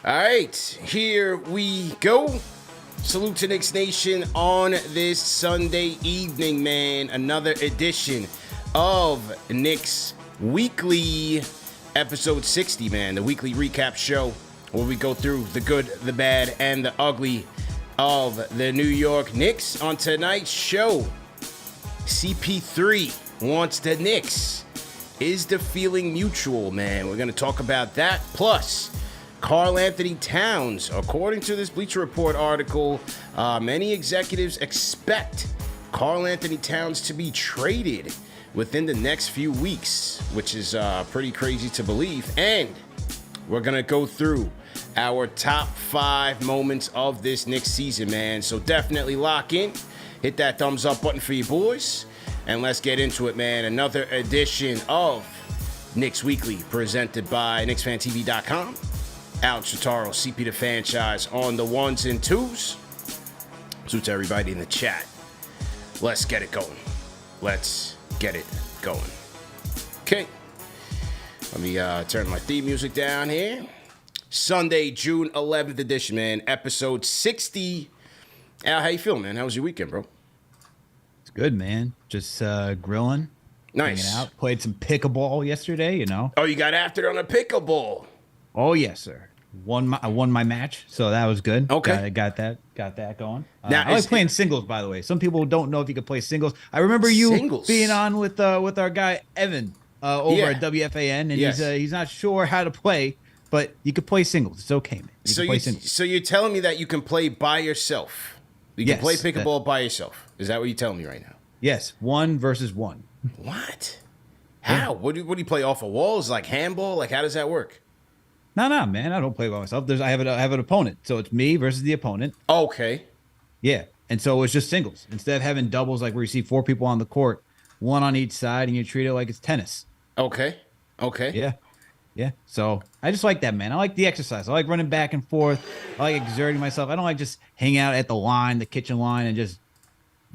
All right, here we go. Salute to Knicks Nation on this Sunday evening, man. Another edition of Knicks Weekly, episode 60, man. The weekly recap show where we go through the good, the bad, and the ugly of the New York Knicks. On tonight's show, CP3 wants the Knicks. Is the feeling mutual, man? We're going to talk about that. Plus, Karl Anthony Towns. According to this Bleacher Report article, many executives expect Karl Anthony Towns to be traded within the next few weeks, which is pretty crazy to believe. And we're going to go through our top 5 moments of this Knicks season, man. So definitely lock in. Hit that thumbs up button for you boys. And let's get into it, man. Another edition of Knicks Weekly presented by KnicksFanTV.com. Alex Shoutout, CP The Fanchise on the ones and twos. Salute to everybody in the chat. Let's get it going. Let's get it going. Okay. Let me turn my theme music down here. Sunday, June 11th edition, man. Episode 60. Al, how you feeling, man? How was your weekend, bro? Good, man. Just grilling. Nice. Hanging out. Played some pickleball yesterday, you know. Oh, you got after it on a pickleball. Oh, yes, sir. I won my match, so that was good. Okay. Got that going. Now, I like playing singles, by the way. Some people don't know if you can play singles. I remember you being on with our guy Evan over at WFAN, and he's not sure how to play, but you can play singles. It's okay, man. So you're telling me that you can play by yourself? You can play pickleball by yourself. Is that what you're telling me right now? Yes, 1 versus 1. What? How? Yeah. What do you play off of walls? Like handball? Like how does that work? No, man. I don't play by myself. I have an opponent, so it's me versus the opponent. Okay. Yeah, and so it's just singles instead of having doubles, like where you see 4 people on the court, 1 on each side, and you treat it like it's tennis. Okay. Yeah. So I just like that, man. I like the exercise. I like running back and forth. I like exerting myself. I don't like just hanging out at the kitchen line, and just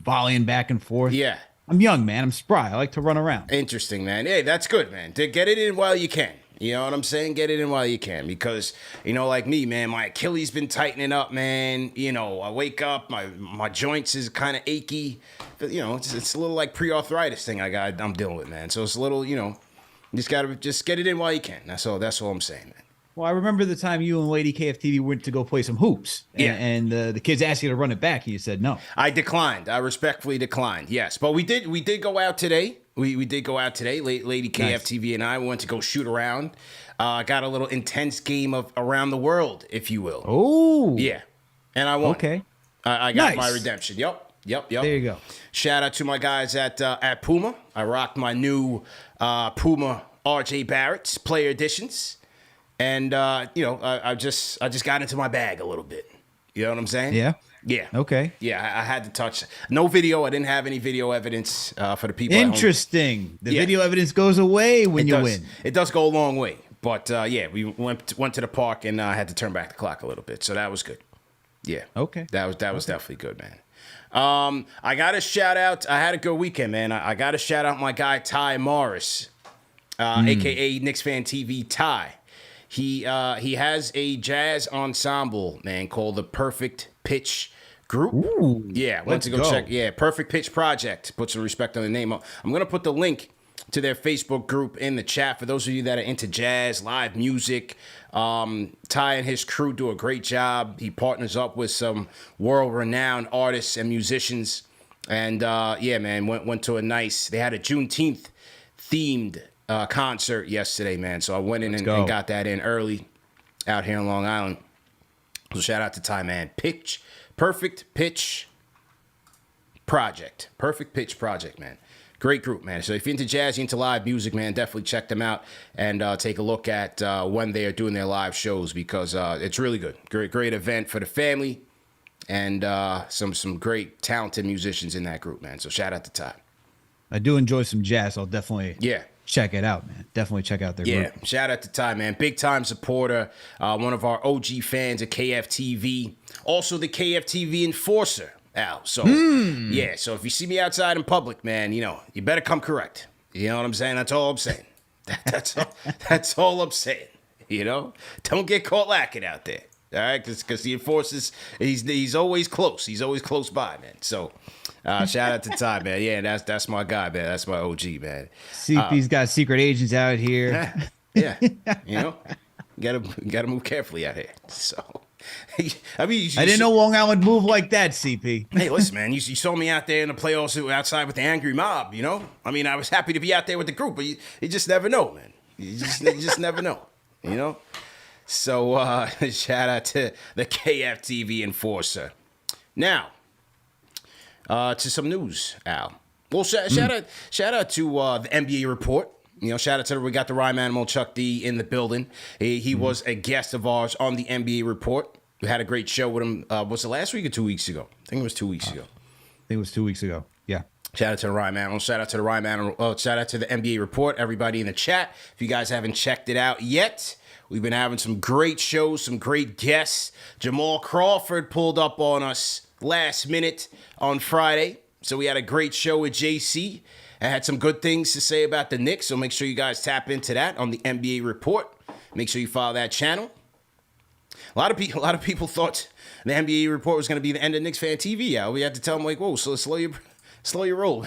volleying back and forth. Yeah. I'm young, man. I'm spry. I like to run around. Interesting, man. Hey, that's good, man. To get it in while you can. You know what I'm saying? Get it in while you can. Because, like me, man, my Achilles been tightening up, man. I wake up, my joints is kind of achy. But, it's a little like pre-arthritis thing I'm dealing with, man. So it's a little, you just got to just get it in while you can. That's all I'm saying, man. Well, I remember the time you and Lady KFTV went to go play some hoops. Yeah. And the kids asked you to run it back, and you said no. I declined. I respectfully declined, yes. But we did go out today. We did go out today. Lady KFTV and I went to go shoot around. Got a little intense game of around the world, if you will. Oh. Yeah. And I won. Okay. I got my redemption. Yep. There you go. Shout out to my guys at Puma. I rocked my new Puma RJ Barrett's player editions. And, I just got into my bag a little bit. You know what I'm saying? Yeah. Yeah. Okay. Yeah, I had to touch. No video. I didn't have any video evidence for the people Interesting. The video evidence goes away when you win. It does go a long way. But, we went to the park and I had to turn back the clock a little bit. So that was good. Yeah. Okay. That was definitely good, man. I got to shout out. I had a good weekend, man. I got to shout out my guy, Ty Morris, a.k.a. KnicksFanTV Ty. He has a jazz ensemble, man, called the Perfect Pitch Group. Ooh, yeah, went to go check. Yeah, Perfect Pitch Project. Put some respect on the name. I'm going to put the link to their Facebook group in the chat for those of you that are into jazz, live music. Ty and his crew do a great job. He partners up with some world-renowned artists and musicians. And, man, went to they had a Juneteenth themed concert yesterday, man. So I went in and got that in early out here in Long Island. So shout out to Ty, man. Perfect Pitch Project. Perfect Pitch Project, man. Great group, man. So if you're into jazz, you're into live music, man, definitely check them out and take a look at when they are doing their live shows because it's really good. Great event for the family and some great talented musicians in that group, man. So shout out to Ty. I do enjoy some jazz. I'll definitely check it out, man. Definitely check out their group. Yeah, shout out to Ty, man. Big time supporter. One of our OG fans of KFTV. Also the KFTV enforcer, Al. So, so if you see me outside in public, man, you better come correct. You know what I'm saying? That's all I'm saying. That's all I'm saying. You know, don't get caught lacking out there. All right, because the enforcers, he's always close. He's always close by, man. So, shout out to Ty, man. Yeah, that's my guy, man. That's my OG, man. CP's got secret agents out here. Yeah, you know, gotta move carefully out here. So, I mean, I didn't know Long Island would move like that, CP. Hey, listen, man, you saw me out there in the playoffs outside with the angry mob. You know, I mean, I was happy to be out there with the group, but you just never know, man. You just never know. You know. So shout out to the KFTV enforcer. Now, to some news, Al. Well, shout out to the NBA report. You know, shout out to we got the Rhyme Animal Chuck D in the building. He was a guest of ours on the NBA report. We had a great show with him. Was it last week or 2 weeks ago? I think it was 2 weeks ago. I think it was 2 weeks ago. Yeah. Shout out to the Rhyme Animal. Shout out to the Rhyme Animal. Shout out to the NBA report. Everybody in the chat. If you guys haven't checked it out yet. We've been having some great shows, some great guests. Jamal Crawford pulled up on us last minute on Friday. So we had a great show with JC. I had some good things to say about the Knicks, so make sure you guys tap into that on the NBA report. Make sure you follow that channel. A lot of people thought the NBA report was going to be the end of KnicksFanTV. Yeah, we had to tell them like, whoa, so slow your roll.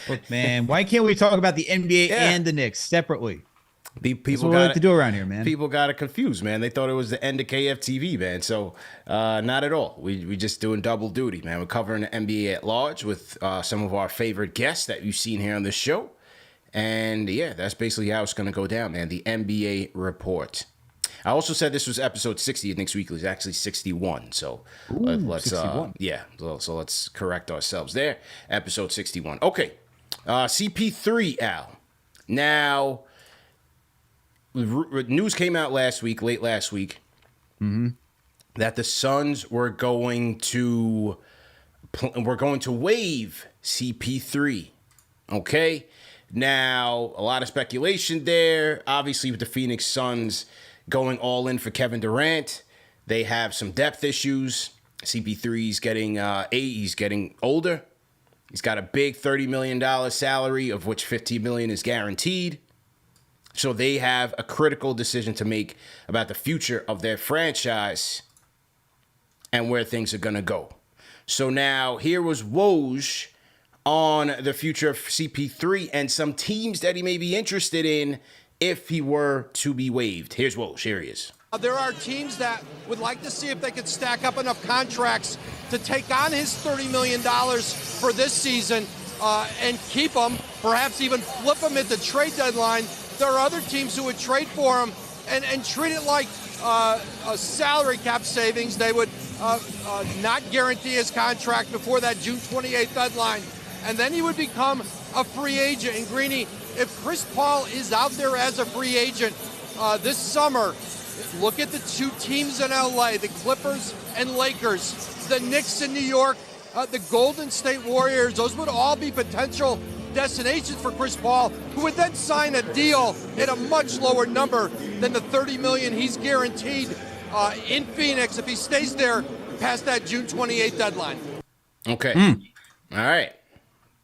Look, man, why can't we talk about the NBA and the Knicks separately? People got like to do around here, man. People got it confused, man. They thought it was the end of KFTV, man. So not at all. We just doing double duty, man. We're covering the NBA at large with some of our favorite guests that you've seen here on this show. And yeah, that's basically how it's going to go down, man. The NBA report. I also said this was episode 60 of Knicks Weekly. It's actually 61. So let's 61. So let's correct ourselves there. Episode 61. Okay. CP3, Al. Now, news came out late last week, that the Suns were going to waive CP3. Okay, now a lot of speculation there. Obviously, with the Phoenix Suns going all in for Kevin Durant, they have some depth issues. CP3's he's getting older. He's got a big $30 million salary, of which $15 million is guaranteed. So they have a critical decision to make about the future of their franchise and where things are going to go. So now here was Woj on the future of CP3 and some teams that he may be interested in if he were to be waived. Here's Woj. Here he is. There are teams that would like to see if they could stack up enough contracts to take on his $30 million for this season and keep him, perhaps even flip him at the trade deadline. There are other teams who would trade for him and treat it like a salary cap savings. They would not guarantee his contract before that June 28th deadline. And then he would become a free agent. And Greeny, if Chris Paul is out there as a free agent this summer, look at the two teams in LA, the Clippers and Lakers, the Knicks in New York, the Golden State Warriors. Those would all be potential destinations for Chris Paul, who would then sign a deal at a much lower number than the $30 million he's guaranteed in Phoenix if he stays there past that June 28th deadline. Okay. All right.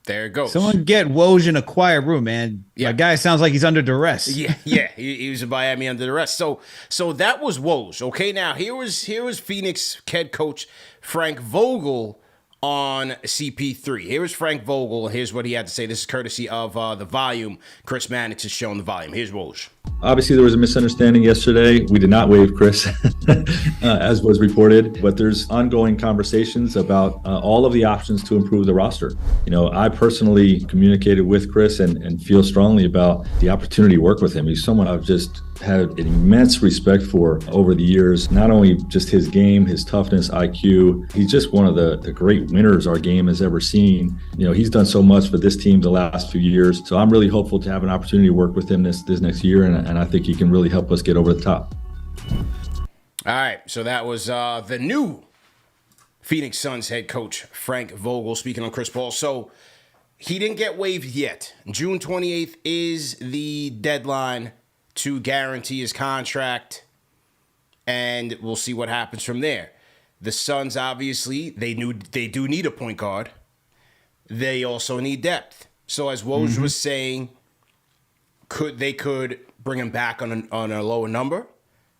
There it goes. Someone get Woj in a quiet room, man. Yeah. My guy sounds like he's under duress. Yeah. He was in Miami under duress. So that was Woj. Okay, now here was Phoenix head coach Frank Vogel on CP3. Here was Frank Vogel. Here's what he had to say. This is courtesy of the volume. Chris Mannix is showing the volume. Here's Woj. Obviously, there was a misunderstanding yesterday. We did not waive Chris, as was reported, but there's ongoing conversations about all of the options to improve the roster. You know, I personally communicated with Chris and feel strongly about the opportunity to work with him. He's someone I've just had an immense respect for over the years, not only just his game, his toughness, IQ. He's just one of the great winners our game has ever seen. You know, he's done so much for this team the last few years. So I'm really hopeful to have an opportunity to work with him this next year, and I think he can really help us get over the top. All right, so that was the new Phoenix Suns head coach, Frank Vogel, speaking on Chris Paul. So he didn't get waived yet. June 28th is the deadline to guarantee his contract, and we'll see what happens from there. The Suns, obviously, they do need a point guard. They also need depth. So as Woj was saying, They could bring him back on a lower number.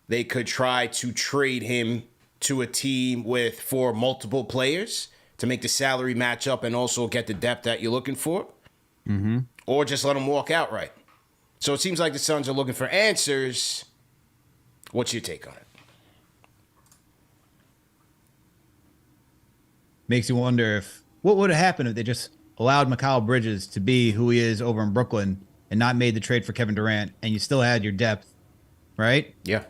They could try to trade him to a team for multiple players to make the salary match up and also get the depth that you're looking for. Mm-hmm. Or just let him walk outright. So it seems like the Suns are looking for answers. What's your take on it? Makes you wonder what would have happened if they just allowed Mikal Bridges to be who he is over in Brooklyn and not made the trade for Kevin Durant, and you still had your depth, right? Yeah.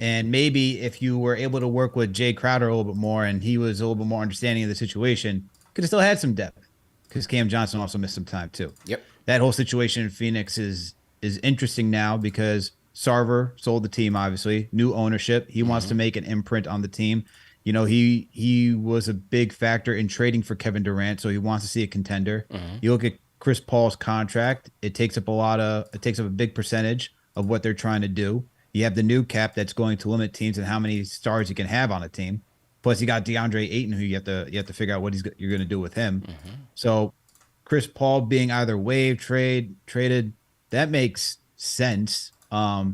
And maybe if you were able to work with Jay Crowder a little bit more and he was a little bit more understanding of the situation, could have still had some depth because Cam Johnson also missed some time too. Yep. That whole situation in Phoenix is interesting now because Sarver sold the team, obviously. New ownership. He wants to make an imprint on the team. You know, he was a big factor in trading for Kevin Durant, so he wants to see a contender. You look at Chris Paul's contract, it takes up a big percentage of what they're trying to do. You have the new cap that's going to limit teams and how many stars you can have on a team. Plus, you got DeAndre Ayton, who you have to figure out what you're going to do with him. So, Chris Paul being either waived, traded, that makes sense. I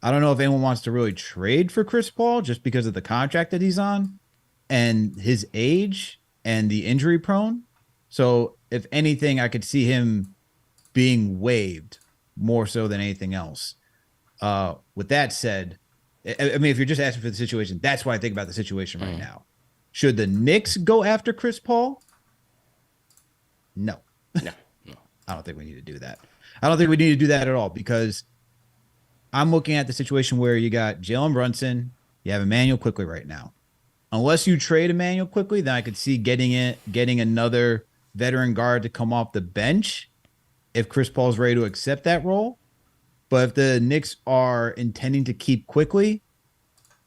don't know if anyone wants to really trade for Chris Paul just because of the contract that he's on and his age and the injury prone. So, if anything, I could see him being waived more so than anything else. With that said, I mean, if you're just asking for the situation, that's why I think about the situation right now. Should the Knicks go after Chris Paul? No. I don't think we need to do that. I don't think we need to do that at all because I'm looking at the situation where you got Jalen Brunson, you have Emmanuel Quickley right now. Unless you trade Emmanuel Quickley, then I could see getting another veteran guard to come off the bench if Chris Paul's ready to accept that role. But if the Knicks are intending to keep Quickley,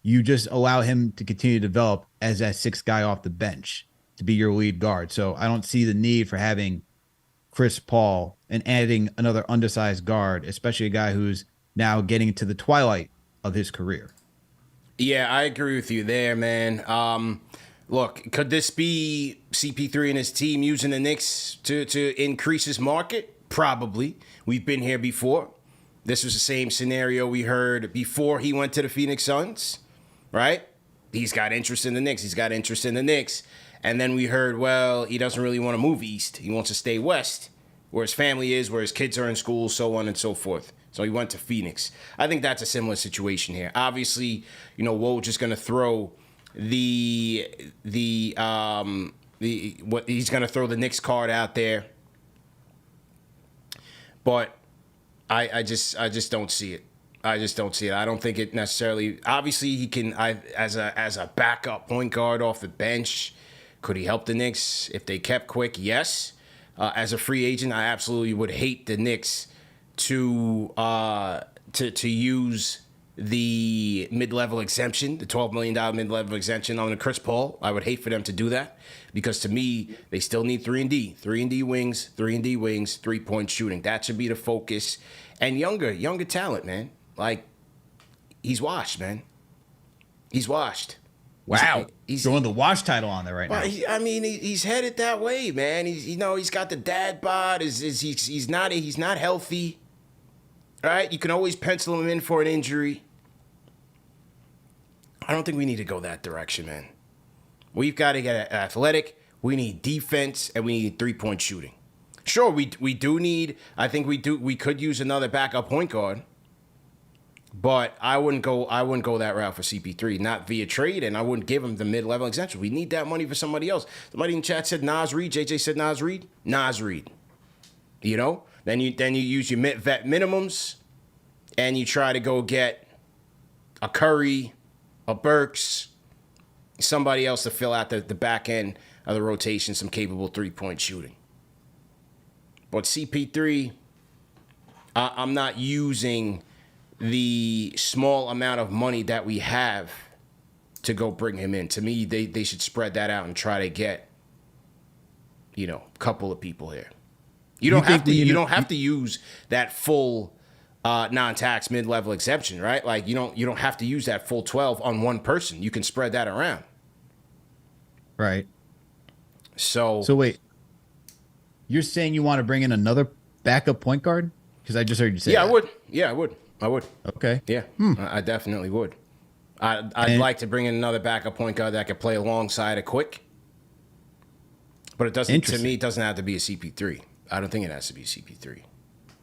you just allow him to continue to develop as that sixth guy off the bench to be your lead guard. So I don't see the need for having Chris Paul and adding another undersized guard, especially a guy who's now getting to the twilight of his career. Yeah, I agree with you there, man. Look, could this be CP3 and his team using the Knicks to increase his market? Probably. We've been here before. This was the same scenario we heard before he went to the Phoenix Suns, right? He's got interest in the Knicks. And then we heard, well, he doesn't really want to move east. He wants to stay west, where his family is, where his kids are in school, so on and so forth. So he went to Phoenix. I think that's a similar situation here. Obviously, you know, Woj is going to throw he's going to throw the Knicks card out there. But I just don't see it. I don't think it necessarily. Obviously, he can. As a backup point guard off the bench, could he help the Knicks if they kept Quick? Yes. As a free agent, I absolutely would hate the Knicks to use the mid-level exemption, the $12 million mid-level exemption on the Chris Paul. I would hate for them to do that because to me, they still need 3-and-D wings, 3-and-D wings, three-point shooting. That should be the focus. And younger talent, man. Like, he's washed, man. He's washed. Wow. He's throwing the wash title on there right now. He's headed that way, man. He's got the dad bod. He's not healthy. All right? You can always pencil him in for an injury. I don't think we need to go that direction, man. We've got to get athletic. We need defense, and we need three-point shooting. Sure, we do need. I think we could use another backup point guard, but I wouldn't go that route for CP3, not via trade, and I wouldn't give him the mid-level exemption. We need that money for somebody else. Somebody in chat said Nas Reed. JJ said Nas Reed. Nas Reed. You know, then you use your vet minimums, and you try to go get a Curry, a Burks, somebody else to fill out the back end of the rotation, some capable three-point shooting. But CP3, I'm not using the small amount of money that we have to go bring him in. To me, they should spread that out and try to get, a couple of people here. You don't have to use that full non-tax mid-level exemption, right? Like you don't have to use that full 12 on one person. You can spread that around. Right. So wait. You're saying you want to bring in another backup point guard? Because I just heard you say Yeah, that. I would. Yeah, I would. Okay. Yeah, I definitely would. I'd like to bring in another backup point guard that could play alongside a Quick. But it doesn't. To me, it doesn't have to be a CP3. I don't think it has to be a CP3.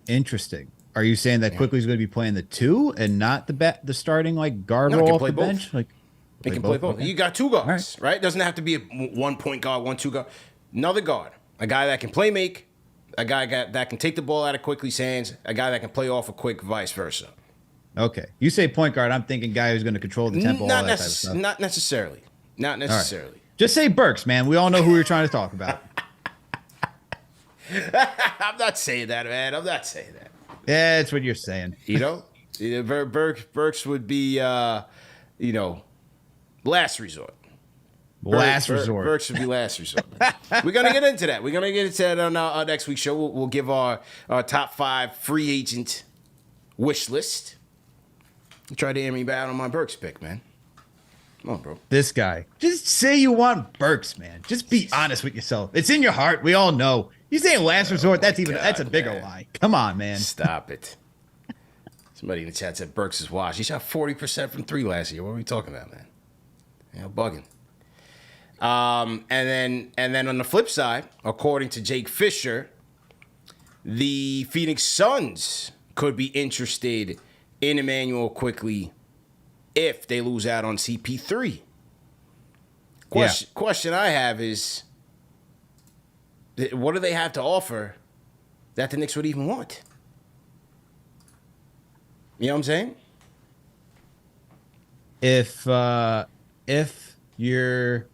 Interesting. Are you saying that Quickley's going to be playing the 2 and not the starting like guard role off the bench? Like he can play both. Okay. You got 2 guards, right? It doesn't have to be a 1 point guard, 1 2 guard. Another guard, a guy that can play make, a guy that can take the ball out of Quickley's hands, a guy that can play off a Quick, vice versa. Okay. You say point guard, I'm thinking guy who's going to control the tempo. Not necessarily. Not necessarily. Right. Just say Burks, man. We all know who we're trying to talk about. I'm not saying that, man. I'm not saying that. Yeah, that's what you're saying. You know, Burks would be, last resort. Last resort. Burks would be last resort. We're gonna get into that. We're gonna get into that on our next week's show. We'll give our top 5 free agent wish list. Try to air me bad on my Burks pick, man. Come on, bro. This guy. Just say you want Burks, man. Just be honest with yourself. It's in your heart. We all know. You saying last resort? That's a bigger lie. Come on, man. Stop it. Somebody in the chat said Burks is washed. He shot 40% from 3 last year. What are we talking about, man? Bugging. And then on the flip side, according to Jake Fisher, the Phoenix Suns could be interested in Emmanuel Quickley if they lose out on CP3. Question I have is, what do they have to offer that the Knicks would even want? You know what I'm saying? If you're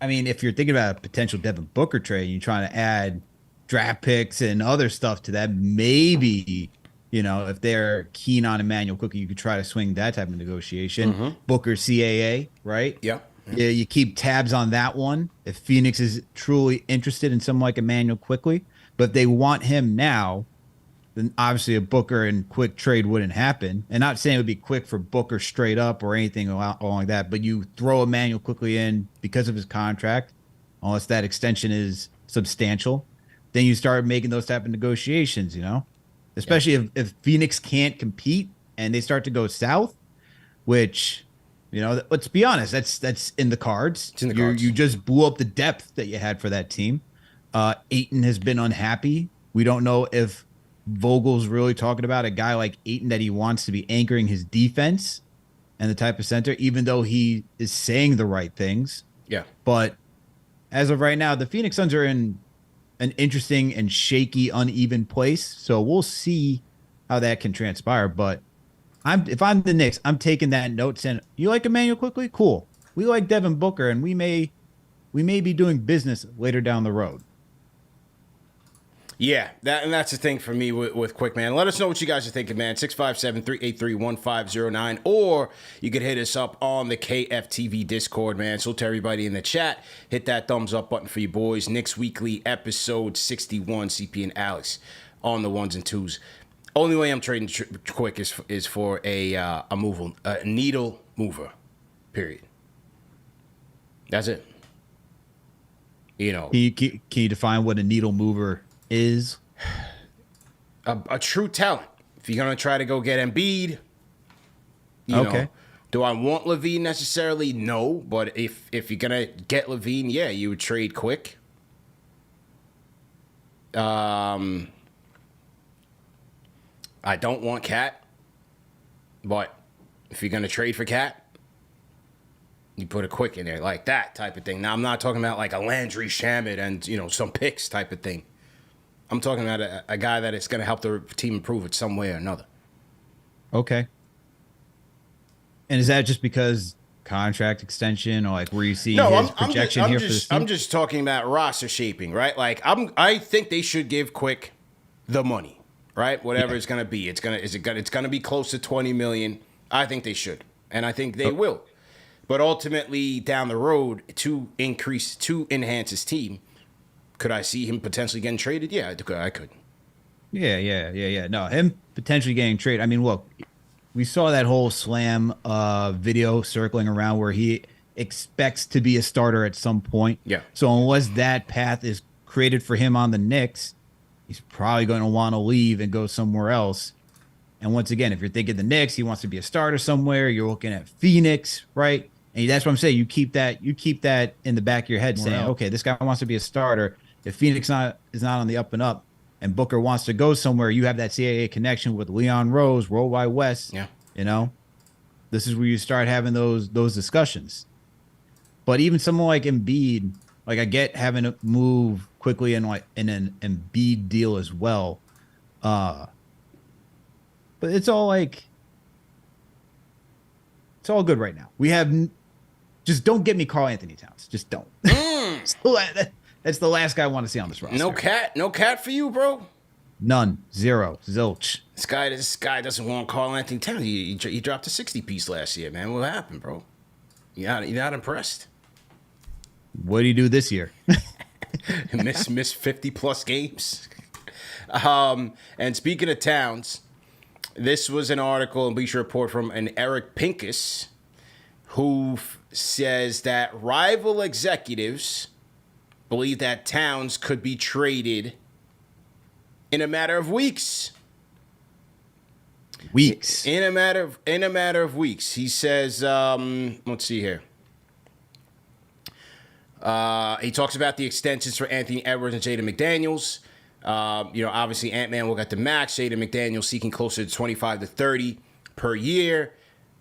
thinking about a potential Devin Booker trade, and you're trying to add draft picks and other stuff to that, maybe, if they're keen on Emmanuel Quickley, you could try to swing that type of negotiation. Mm-hmm. Booker CAA, right? Yeah. Yeah, you keep tabs on that one if Phoenix is truly interested in someone like Emmanuel Quickley. But if they want him now, then obviously a Booker and Quick trade wouldn't happen. And not saying it would be quick for Booker straight up or anything along that, but you throw Emmanuel Quickley in because of his contract, unless that extension is substantial, then you start making those type of negotiations, especially if Phoenix can't compete and they start to go south, which... let's be honest. That's in the cards. It's in the cards. You just blew up the depth that you had for that team. Ayton has been unhappy. We don't know if Vogel's really talking about a guy like Ayton that he wants to be anchoring his defense and the type of center, even though he is saying the right things. Yeah. But as of right now, the Phoenix Suns are in an interesting and shaky, uneven place. So we'll see how that can transpire. But if I'm the Knicks, I'm taking that note saying, you like Emmanuel Quickley? Cool. We like Devin Booker, and we may be doing business later down the road. Yeah, that's the thing for me with Quick, man. Let us know what you guys are thinking, man. 657-383-1509, or you could hit us up on the KFTV Discord, man. So to everybody in the chat, hit that thumbs up button for you boys. Knicks Weekly, episode 61, CP and Alex on the ones and twos. Only way I'm trading Quick is for a needle mover, period. That's it. Can you define what a needle mover is? A true talent. If you're gonna try to go get Embiid, you know, do I want LaVine necessarily? No, but if you're gonna get LaVine, yeah, you would trade Quick. I don't want Cat, but if you're going to trade for Cat, you put a Quick in there, like that type of thing. Now, I'm not talking about like a Landry Shamet and, some picks type of thing. I'm talking about a guy that is going to help the team improve it some way or another. Okay. And is that just because contract extension or like where you see his projection here for this team? I'm just talking about roster shaping, right? Like, I think they should give Quick the money. Right, whatever it's gonna be, it's gonna be close to $20 million. I think they should, and I think they will. But ultimately, down the road, to enhance his team, could I see him potentially getting traded? Yeah, I could. Yeah. No, him potentially getting traded. I mean, look, we saw that whole Slam video circling around where he expects to be a starter at some point. Yeah. So unless that path is created for him on the Knicks, He's probably going to want to leave and go somewhere else. And once again, if you're thinking the Knicks, he wants to be a starter somewhere. You're looking at Phoenix, right? And that's what I'm saying. You keep that in the back of your head, saying, okay, this guy wants to be a starter. If Phoenix is not on the up and up, and Booker wants to go somewhere, you have that CAA connection with Leon Rose, World Wide West. Yeah, this is where you start having those discussions. But even someone like Embiid, like I get having to move quickly in an Embiid deal as well. But it's all good right now. We have just don't get me Karl Anthony Towns. Just don't. That's the last guy I want to see on this roster. No cat for you, bro. None. Zero. Zilch. This guy doesn't want Karl Anthony Towns. He dropped a 60 piece last year, man. What happened, bro? You're not impressed? What do you do this year? miss 50 plus games. And speaking of Towns, this was an article in Bleacher Report from an Eric Pincus, who says that rival executives believe that Towns could be traded in a matter of weeks. In a matter of weeks. He says, let's see here. He talks about the extensions for Anthony Edwards and Jaden McDaniels. Obviously Ant-Man will get the max. Jaden McDaniels seeking closer to 25 to 30 per year.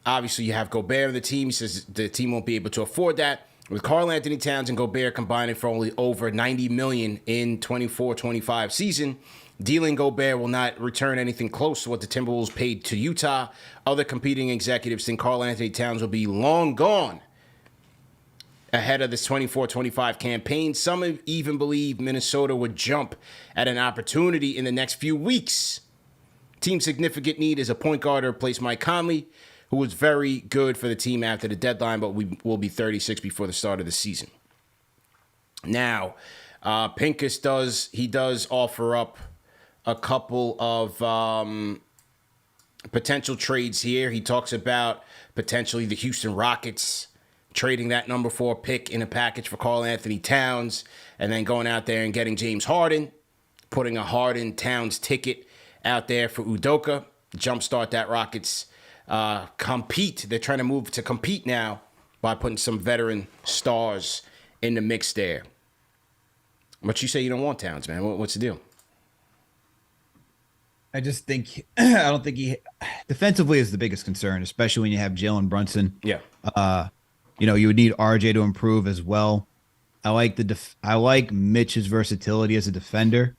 Obviously, you have Gobert in the team. He says the team won't be able to afford that. With Karl Anthony Towns and Gobert combining for only over $90 million in 24-25 season, dealing Gobert will not return anything close to what the Timberwolves paid to Utah. Other competing executives think Karl Anthony Towns will be long gone ahead of this 24-25 campaign. Some even believe Minnesota would jump at an opportunity in the next few weeks. Team's significant need is a point guard to replace Mike Conley, who was very good for the team after the deadline, but we will be 36 before the start of the season. Now, Pincus does offer up a couple of potential trades here. He talks about potentially the Houston Rockets trading that number 4 pick in a package for Karl Anthony Towns, and then going out there and getting James Harden, putting a Harden-Towns ticket out there for Udoka, jumpstart that Rockets compete. They're trying to move to compete now by putting some veteran stars in the mix there. But you say you don't want Towns, man. What's the deal? I just think I don't think he defensively is the biggest concern, especially when you have Jalen Brunson. Yeah. You would need RJ to improve as well. I like Mitch's versatility as a defender.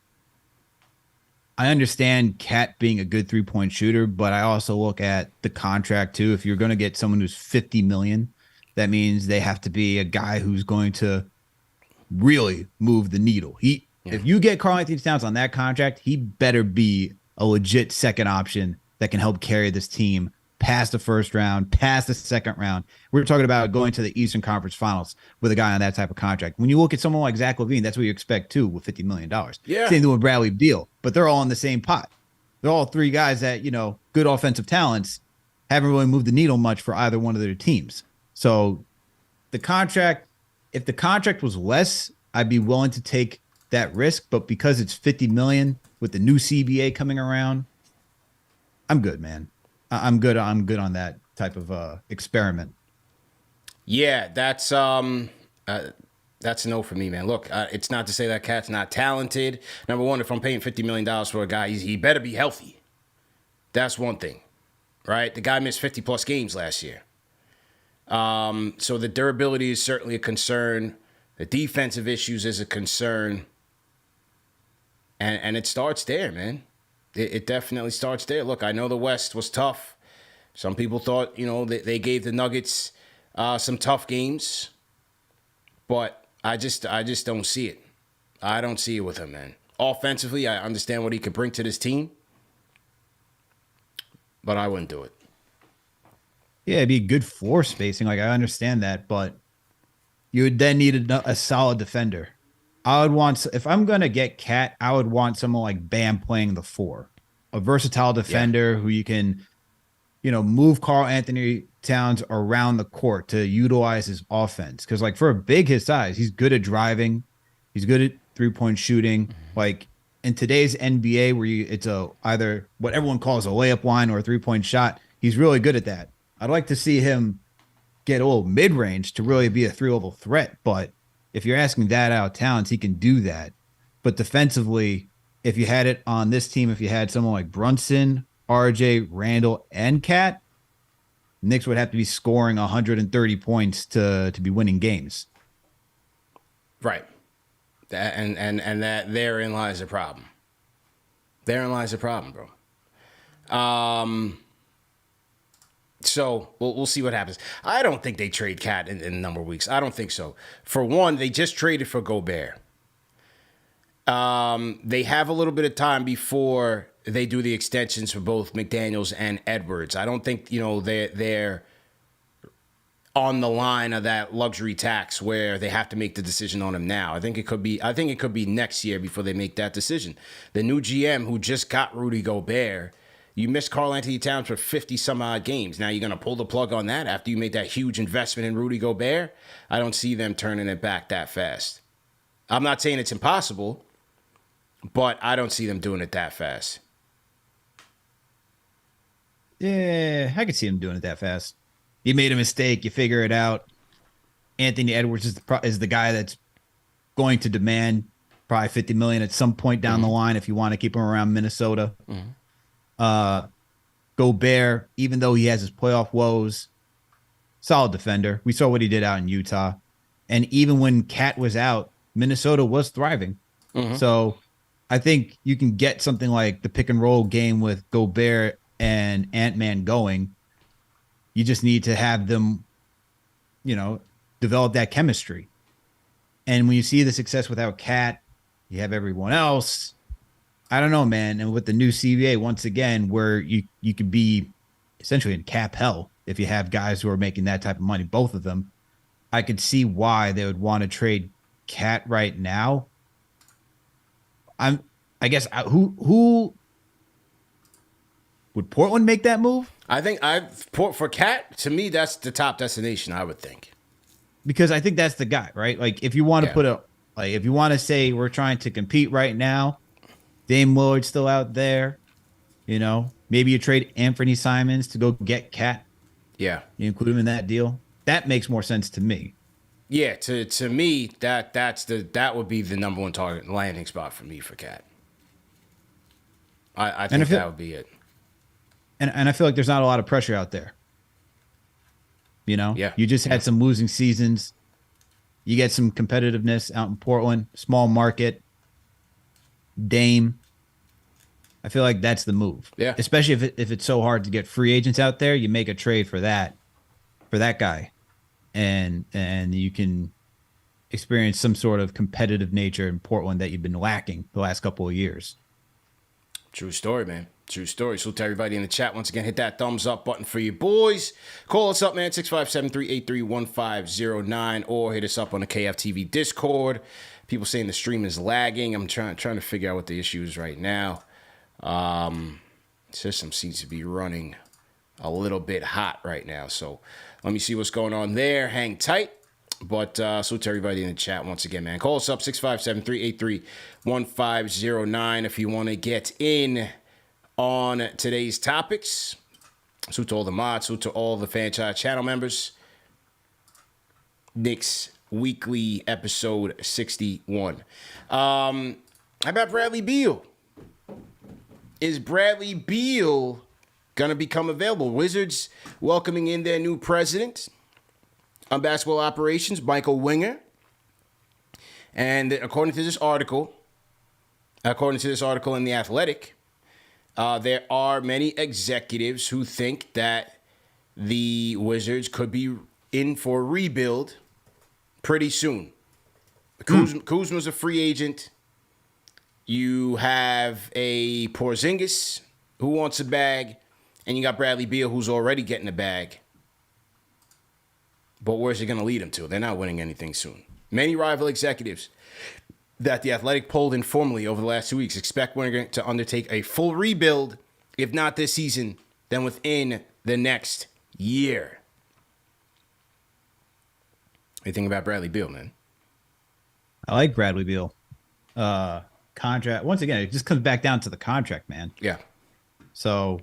I understand Cat being a good 3-point shooter, but I also look at the contract too. If you're going to get someone who's $50 million, that means they have to be a guy who's going to really move the needle. If you get Karl Anthony Towns on that contract, he better be a legit second option that can help carry this team past the first round, past the second round. We're talking about going to the Eastern Conference Finals with a guy on that type of contract. When you look at someone like Zach LaVine, that's what you expect too with $50 million. Yeah. Same thing with Bradley Beal, but they're all in the same pot. They're all 3 guys that, good offensive talents, haven't really moved the needle much for either one of their teams. So if the contract was less, I'd be willing to take that risk, but because it's $50 million with the new CBA coming around, I'm good, man. I'm good on that type of experiment. Yeah, that's a no for me, man. Look, it's not to say that Cat's not talented. Number one, if I'm paying $50 million for a guy, he better be healthy. That's one thing, right? The guy missed 50 plus games last year. So the durability is certainly a concern. The defensive issues is a concern. And it starts there, man. It definitely starts there. Look, I know the West was tough. Some people thought, they gave the Nuggets some tough games. But I just don't see it. I don't see it with him, man. Offensively, I understand what he could bring to this team. But I wouldn't do it. Yeah, it'd be good floor spacing. I understand that. But you would then need a solid defender. If I'm going to get Cat, I would want someone like Bam playing the 4. A versatile defender who you can, move Karl Anthony Towns around the court to utilize his offense. Because, for a big his size, he's good at driving. He's good at 3-point shooting. in today's NBA, where it's either what everyone calls a layup line or a 3-point shot, he's really good at that. I'd like to see him get a little mid range to really be a 3-level threat. But if you're asking that out of talents, he can do that. But defensively, if you had it on this team, if you had someone like Brunson, RJ, Randall, and Cat, Knicks would have to be scoring 130 points to be winning games. Right. That and that therein lies the problem. Therein lies the problem, bro. So we'll see what happens. I don't think they trade Cat in a number of weeks. I don't think so. For one, they just traded for Gobert. They have a little bit of time before they do the extensions for both McDaniels and Edwards. I don't think they're on the line of that luxury tax where they have to make the decision on him now. I think it could be next year before they make that decision. The new GM who just got Rudy Gobert, you missed Karl-Anthony Towns for 50 some odd games. Now you're going to pull the plug on that after you made that huge investment in Rudy Gobert? I don't see them turning it back that fast. I'm not saying it's impossible, but I don't see them doing it that fast. Yeah, I could see him doing it that fast. You made a mistake. You figure it out. Anthony Edwards is the guy that's going to demand probably $50 million at some point down the line if you want to keep him around Minnesota. Gobert, even though he has his playoff woes, solid defender. We saw what he did out in Utah. And even when Cat was out, Minnesota was thriving. So I think you can get something like the pick and roll game with Gobert and Ant-Man going. You just need to have them, develop that chemistry. And when you see the success without Cat, you have everyone else. I don't know, man. And with the new CBA, once again, where you could be essentially in cap hell if you have guys who are making that type of money, both of them, I could see why they would want to trade Cat right now. I guess who would Portland make that move? I think for Cat, to me, that's the top destination, I would think. Because I think that's the guy, right? Like if you want to if you want to say we're trying to compete right now, Dame Lillard's still out there, maybe you trade Anthony Simons to go get Cat. Yeah. You include him in that deal. That makes more sense to me. Yeah, to me, that would be the number one target landing spot for me for Cat. I think that would be it. And I feel like there's not a lot of pressure out there. Yeah. You just had some losing seasons. You get some competitiveness out in Portland, small market. Dame. I feel like that's the move. Yeah. Especially if it's so hard to get free agents out there, you make a trade for that guy. And you can experience some sort of competitive nature in Portland that you've been lacking the last couple of years. True story, man. True story. So to everybody in the chat, once again, hit that thumbs up button for you boys. Call us up, man, 657-383-1509, or hit us up on the KFTV Discord. People saying the stream is lagging. I'm trying to figure out what the issue is right now. System seems to be running a little bit hot right now. So let me see what's going on there. Hang tight. But so to everybody in the chat, once again, man, call us up, 657-383-1509 if you want to get in on today's topics. So to all the mods, so to all the Fanchise channel members, Knicks Weekly episode 61. How about Bradley Beal? Is Bradley Beal going to become available? Wizards welcoming in their new president on basketball operations, Michael Winger. And according to this article in The Athletic, there are many executives who think that the Wizards could be in for a rebuild pretty soon. Kuzma's a free agent. You have a Porzingis who wants a bag, and you got Bradley Beal who's already getting a bag. But where's it going to lead them to? They're not winning anything soon. Many rival executives that The Athletic polled informally over the last 2 weeks expect Winger to undertake a full rebuild, if not this season, then within the next year. What do you think about Bradley Beal, man? I like Bradley Beal. Because contract. Once again, it just comes back down to the contract, man. Yeah. So,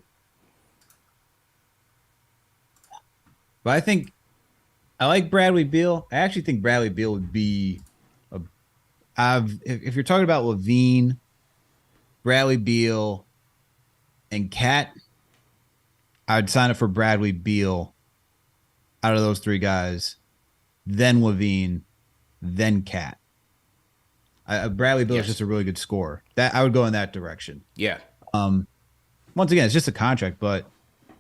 but I think I like Bradley Beal. I actually think Bradley Beal would be if you're talking about Levine, Bradley Beal, and Cat, I'd sign up for Bradley Beal out of those three guys, then Levine, then Cat. Bradley Beal is just a really good scorer. That I would go in that direction. Yeah. Once again, it's just a contract, but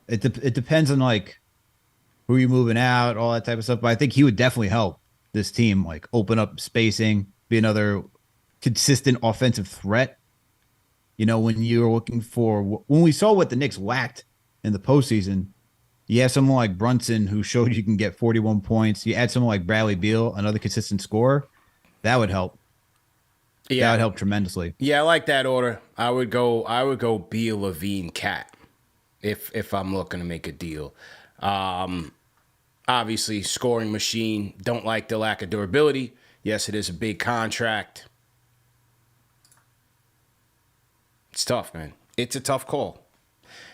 it depends on like who you're moving out, all that type of stuff. But I think he would definitely help this team, like open up spacing, be another consistent offensive threat. You know, when you're looking for, when we saw what the Knicks lacked in the postseason, you have someone like Brunson who showed you can get 41 points. You add someone like Bradley Beal, another consistent scorer, that would help. Yeah, that would help tremendously. Yeah, I like that order. I would go Beal, Levine, Cat if I'm looking to make a deal. Obviously, scoring machine. Don't like the lack of durability. Yes, it is a big contract. It's tough, man. It's a tough call.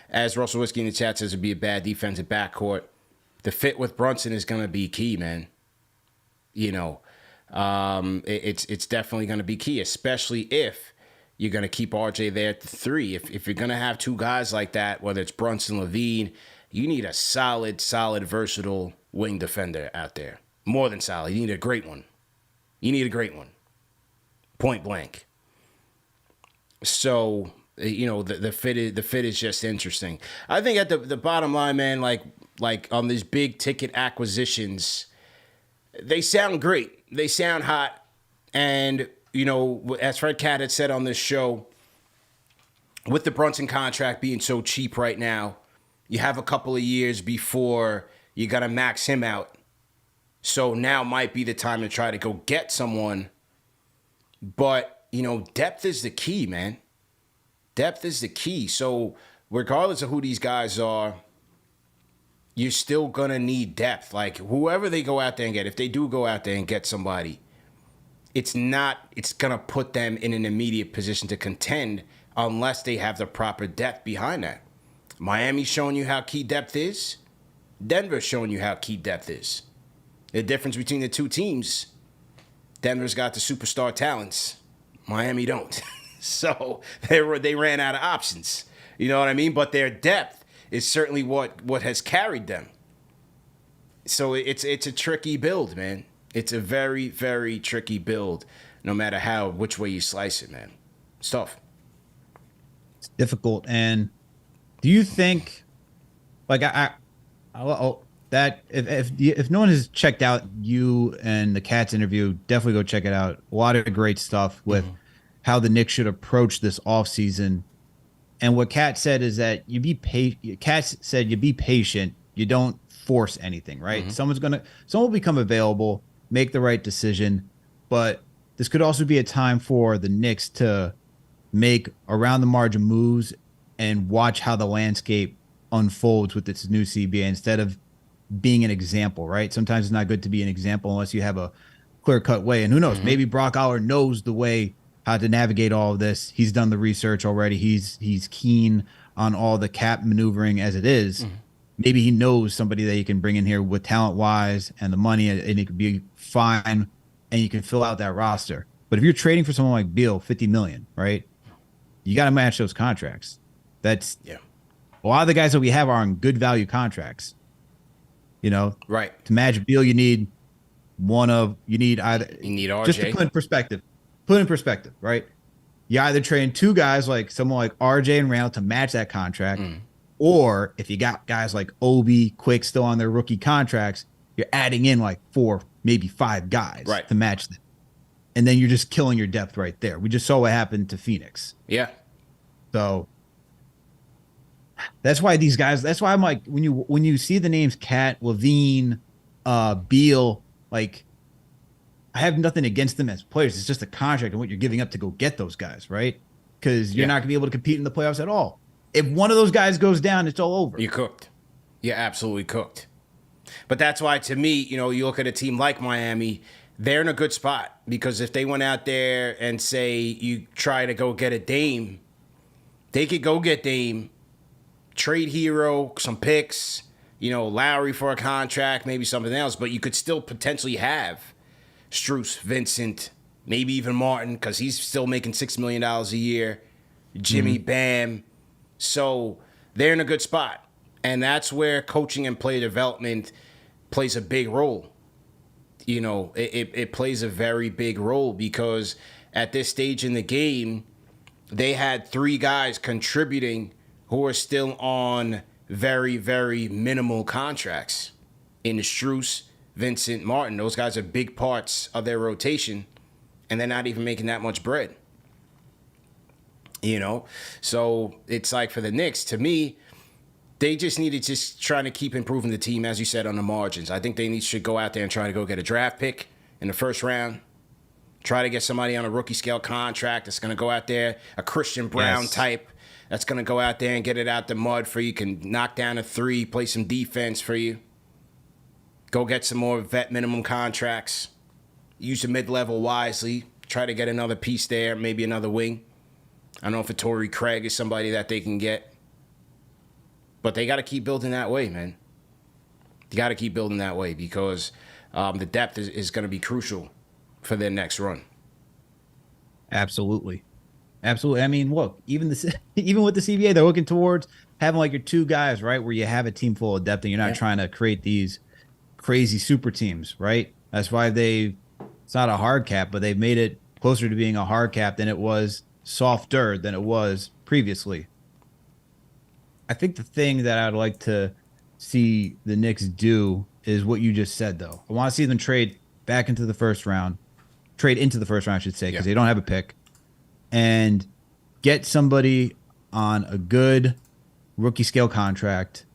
As Russell Whiskey in the chat says, it'd be a bad defensive backcourt. The fit with Brunson is going to be key, man. You know, it's definitely going to be key, especially if you're going to keep RJ there at the 3. If you're going to have two guys like that, whether it's Brunson, Levine, you need a solid, versatile wing defender out there. More than solid. You need a great one. Point blank. So, you know, the fit is just interesting. I think at the bottom line, man, like on these big ticket acquisitions, they sound great. They sound hot. And, you know, as Fred Cat had said on this show, with the Brunson contract being so cheap right now, you have a couple of years before you got to max him out. So now might be the time to try to go get someone. But, you know, depth is the key, man. Depth is the key. So regardless of who these guys are, you're still going to need depth. Like, whoever they go out there and get, if they do go out there and get somebody, it's going to put them in an immediate position to contend unless they have the proper depth behind that. Miami's showing you how key depth is. Denver's showing you how key depth is. The difference between the two teams, Denver's got the superstar talents. Miami don't. So they ran out of options. You know what I mean? But their depth is certainly what has carried them. So it's a tricky build, man. It's a very, very tricky build, no matter which way you slice it, man. It's tough. It's difficult. And do you think, like, that if no one has checked out you and the Cats interview, definitely go check it out. A lot of great stuff with how the Knicks should approach this offseason. And what Cat said is that Cat said you be patient. You don't force anything, right? Someone will become available, make the right decision. But this could also be a time for the Knicks to make around the margin moves and watch how the landscape unfolds with this new CBA instead of being an example, right? Sometimes it's not good to be an example unless you have a clear-cut way. And who knows? Maybe Brock Aller knows the way how to navigate all of this. He's done the research already. He's keen on all the cap maneuvering as it is. Maybe he knows somebody that you can bring in here with talent-wise and the money, and it could be fine, and you can fill out that roster. But if you're trading for someone like Beal, $50 million, right? You got to match those contracts. That's a lot of the guys that we have are on good value contracts. You know, right? To match Beal, you need RJ. Just to put in perspective, right? You either train two guys like someone like RJ and Randall to match that contract, or if you got guys like Obi, Quick still on their rookie contracts, you're adding in like 4, maybe 5 guys to match them, and then you're just killing your depth right there. We just saw what happened to Phoenix. Yeah. So that's why these guys. That's why I'm like, when you see the names Cat, Levine, Beal, like, I have nothing against them as players. It's just a contract and what you're giving up to go get those guys, right? Because you're not going to be able to compete in the playoffs at all. If one of those guys goes down, it's all over. You're cooked. You're absolutely cooked. But that's why, to me, you know, you look at a team like Miami, they're in a good spot because if they went out there and say you try to go get a Dame, they could go get Dame, trade Hero, some picks, Lowry for a contract, maybe something else, but you could still potentially have Strus, Vincent, maybe even Martin because he's still making $6 million a year, Jimmy, Bam. So they're in a good spot. And that's where coaching and player development plays a big role. It plays a very big role because at this stage in the game, they had 3 guys contributing who are still on very, very minimal contracts. In the Strus, Vincent, Martin, those guys are big parts of their rotation, and they're not even making that much bread. So it's like for the Knicks, to me, they just need to just try to keep improving the team, as you said, on the margins. I think they should go out there and try to go get a draft pick in the first round. Try to get somebody on a rookie scale contract that's going to go out there, a Christian Brown type that's going to go out there and get it out the mud for you, can knock down a 3, play some defense for you. Go get some more vet minimum contracts. Use the mid-level wisely. Try to get another piece there, maybe another wing. I don't know if Torrey Craig is somebody that they can get. But they got to keep building that way, man. You got to keep building that way because the depth is going to be crucial for their next run. Absolutely. I mean, look, even with the CBA, they're looking towards having like your 2 guys, right, where you have a team full of depth and you're not trying to create these crazy super teams, right? That's why it's not a hard cap, but they've made it closer to being a hard cap than it was, softer than it was previously. I think the thing that I'd like to see the Knicks do is what you just said, though. I want to see them trade into the first round, I should say, because they don't have a pick, and get somebody on a good rookie scale contract.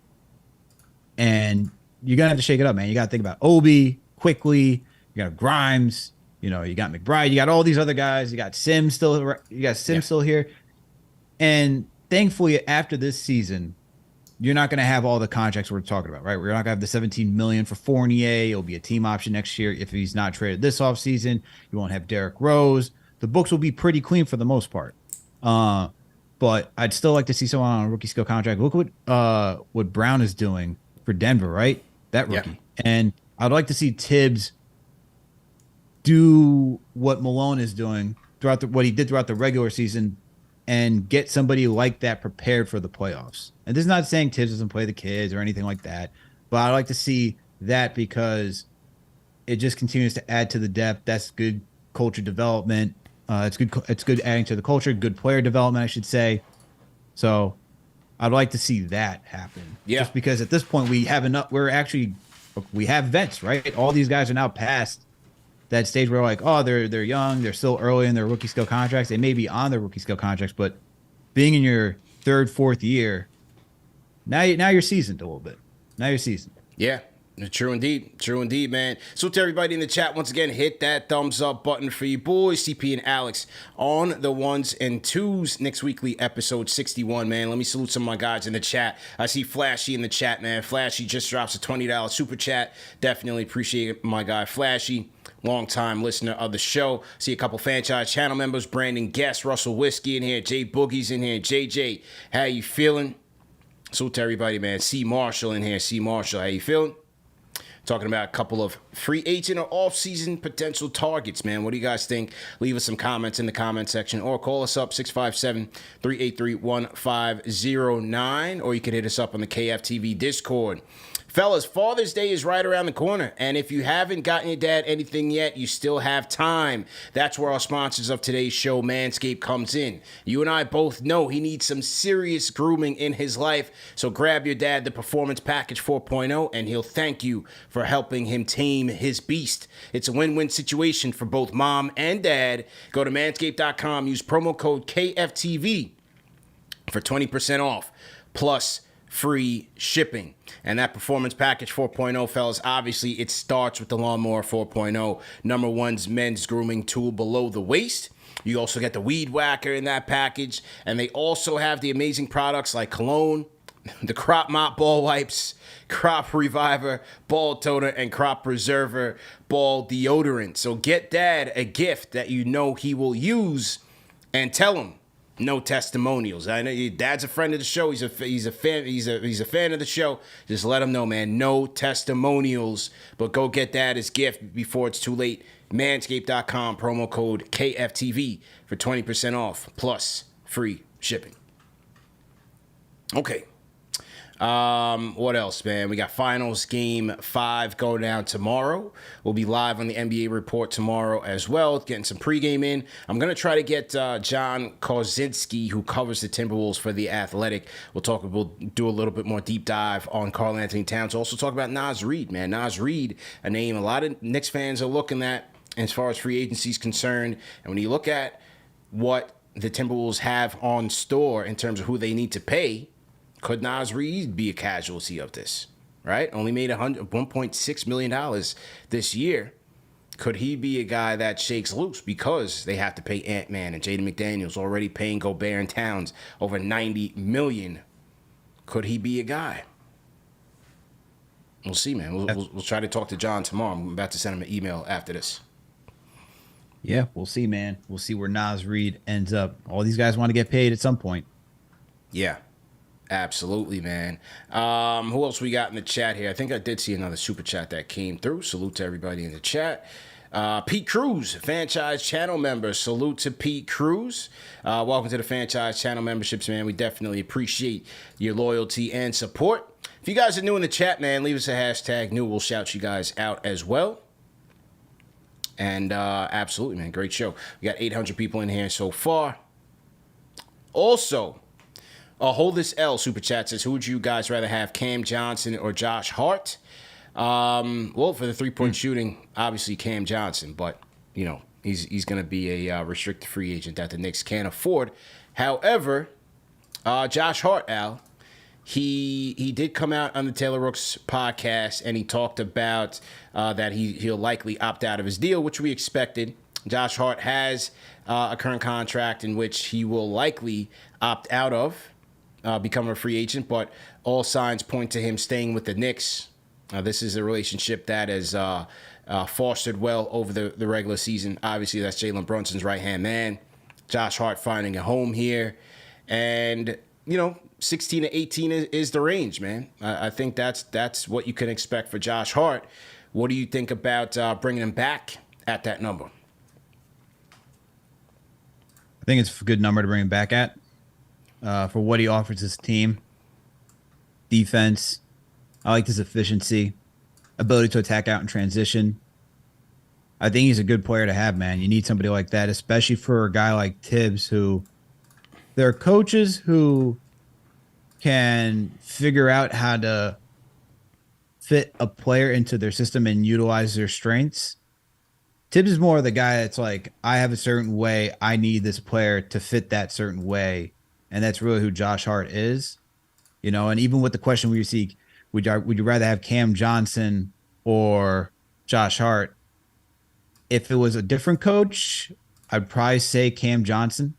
And you're going to have to shake it up, man. You got to think about Obi, Quickley, you got Grimes, you got McBride, you got all these other guys, you got Sims still here. And thankfully, after this season, you're not going to have all the contracts we're talking about, right? We're not going to have the $17 million for Fournier. It'll be a team option next year if he's not traded this offseason. You won't have Derrick Rose. The books will be pretty clean for the most part. But I'd still like to see someone on a rookie scale contract. Look what Brown is doing for Denver, right? That rookie. Yeah. And I'd like to see Tibbs do what Malone is doing what he did throughout the regular season, and get somebody like that prepared for the playoffs. And this is not saying Tibbs doesn't play the kids or anything like that, but I'd like to see that because it just continues to add to the depth. That's good culture development. It's good adding to the culture, good player development, I should say. So I'd like to see that happen. Yeah. Just because at this point we have enough. We have vets, right? All these guys are now past that stage where like, oh, they're young, they're still early in their rookie scale contracts. They may be on their rookie scale contracts, but being in your 3rd, 4th year, now you're seasoned a little bit. Now you're seasoned. Yeah, true indeed, man. So to everybody in the chat, once again, hit that thumbs up button for you boys, CP and Alex, on the 1s and 2s. Knicks Weekly episode 61, man. Let me salute some of my guys in the chat. I see Flashy in the chat, man. Flashy just drops a $20 super chat. Definitely appreciate my guy Flashy. Long-time listener of the show. See a couple Fanchise channel members. Brandon Guest, Russell Whiskey in here. Jay Boogie's in here. JJ, how you feeling? So to everybody, man. C. Marshall in here. C. Marshall, how you feeling? Talking about a couple of free agent or off-season potential targets, man. What do you guys think? Leave us some comments in the comment section or call us up 657-383-1509, or you can hit us up on the KFTV Discord. Fellas, Father's Day is right around the corner, and if you haven't gotten your dad anything yet, you still have time. That's where our sponsors of today's show, Manscaped, comes in. You and I both know he needs some serious grooming in his life, so grab your dad the Performance Package 4.0, and he'll thank you for helping him tame his beast. It's a win-win situation for both mom and dad. Go to manscaped.com, use promo code KFTV for 20% off, plus free shipping. And that Performance Package 4.0, fellas, obviously it starts with the Lawnmower 4.0, #1's men's grooming tool below the waist. You also get the Weed Whacker in that package, and they also have the amazing products like cologne, the Crop Mop Ball Wipes, Crop Reviver, Ball Toner, and Crop Preserver Ball Deodorant. So get Dad a gift that you know he will use, and tell him no testimonials. I know your Dad's a friend of the show. He's a fan of the show. Just let him know, man. No testimonials, but go get Dad his gift before it's too late. Manscaped.com, promo code KFTV for 20% off plus free shipping. Okay. What else, man? We got finals game 5 going down tomorrow. We'll be live on the NBA report tomorrow as well, getting some pregame in. I'm going to try to get John Kozinski, who covers the Timberwolves for The Athletic. We'll do a little bit more deep dive on Karl-Anthony Towns. Also talk about Naz Reid, man. Naz Reid, a name a lot of Knicks fans are looking at as far as free agency is concerned. And when you look at what the Timberwolves have on store in terms of who they need to pay, could Naz Reid be a casualty of this, right? Only made $1.6 million this year. Could he be a guy that shakes loose because they have to pay Ant-Man and Jaden McDaniels, already paying Gobert and Towns over $90 million? Could he be a guy? We'll see, man. We'll try to talk to John tomorrow. I'm about to send him an email after this. Yeah, we'll see, man. We'll see where Naz Reid ends up. All these guys want to get paid at some point. Yeah. Absolutely, man. Who else we got in the chat here? I think I did see another super chat that came through. Salute to everybody in the chat. Pete Cruz, Fanchise channel member. Salute to Pete Cruz. Welcome to the Fanchise channel memberships, man. We definitely appreciate your loyalty and support. If you guys are new in the chat, man, leave us a hashtag new. We'll shout you guys out as well. And absolutely, man, great show. We got 800 people in here so far. Also, Hold This L super chat says, who would you guys rather have, Cam Johnson or Josh Hart? Well, for the three-point shooting, obviously Cam Johnson, but you know he's going to be a restricted free agent that the Knicks can't afford. However, Josh Hart, Al, he did come out on the Taylor Rooks podcast and he talked about that he'll likely opt out of his deal, which we expected. Josh Hart has a current contract in which he will likely opt out of. Become a free agent, but all signs point to him staying with the Knicks. This is a relationship that has fostered well over the regular season. Obviously, that's Jalen Brunson's right-hand man. Josh Hart finding a home here. And, 16 to 18 is the range, man. I think that's what you can expect for Josh Hart. What do you think about bringing him back at that number? I think it's a good number to bring him back at. For what he offers his team. Defense. I like his efficiency. Ability to attack out in transition. I think he's a good player to have, man. You need somebody like that, especially for a guy like Tibbs, who there are coaches who can figure out how to fit a player into their system and utilize their strengths. Tibbs is more of the guy that's like, I have a certain way. I need this player to fit that certain way. And that's really who Josh Hart is, and even with the question we receive, would you rather have Cam Johnson or Josh Hart? If it was a different coach, I'd probably say Cam Johnson.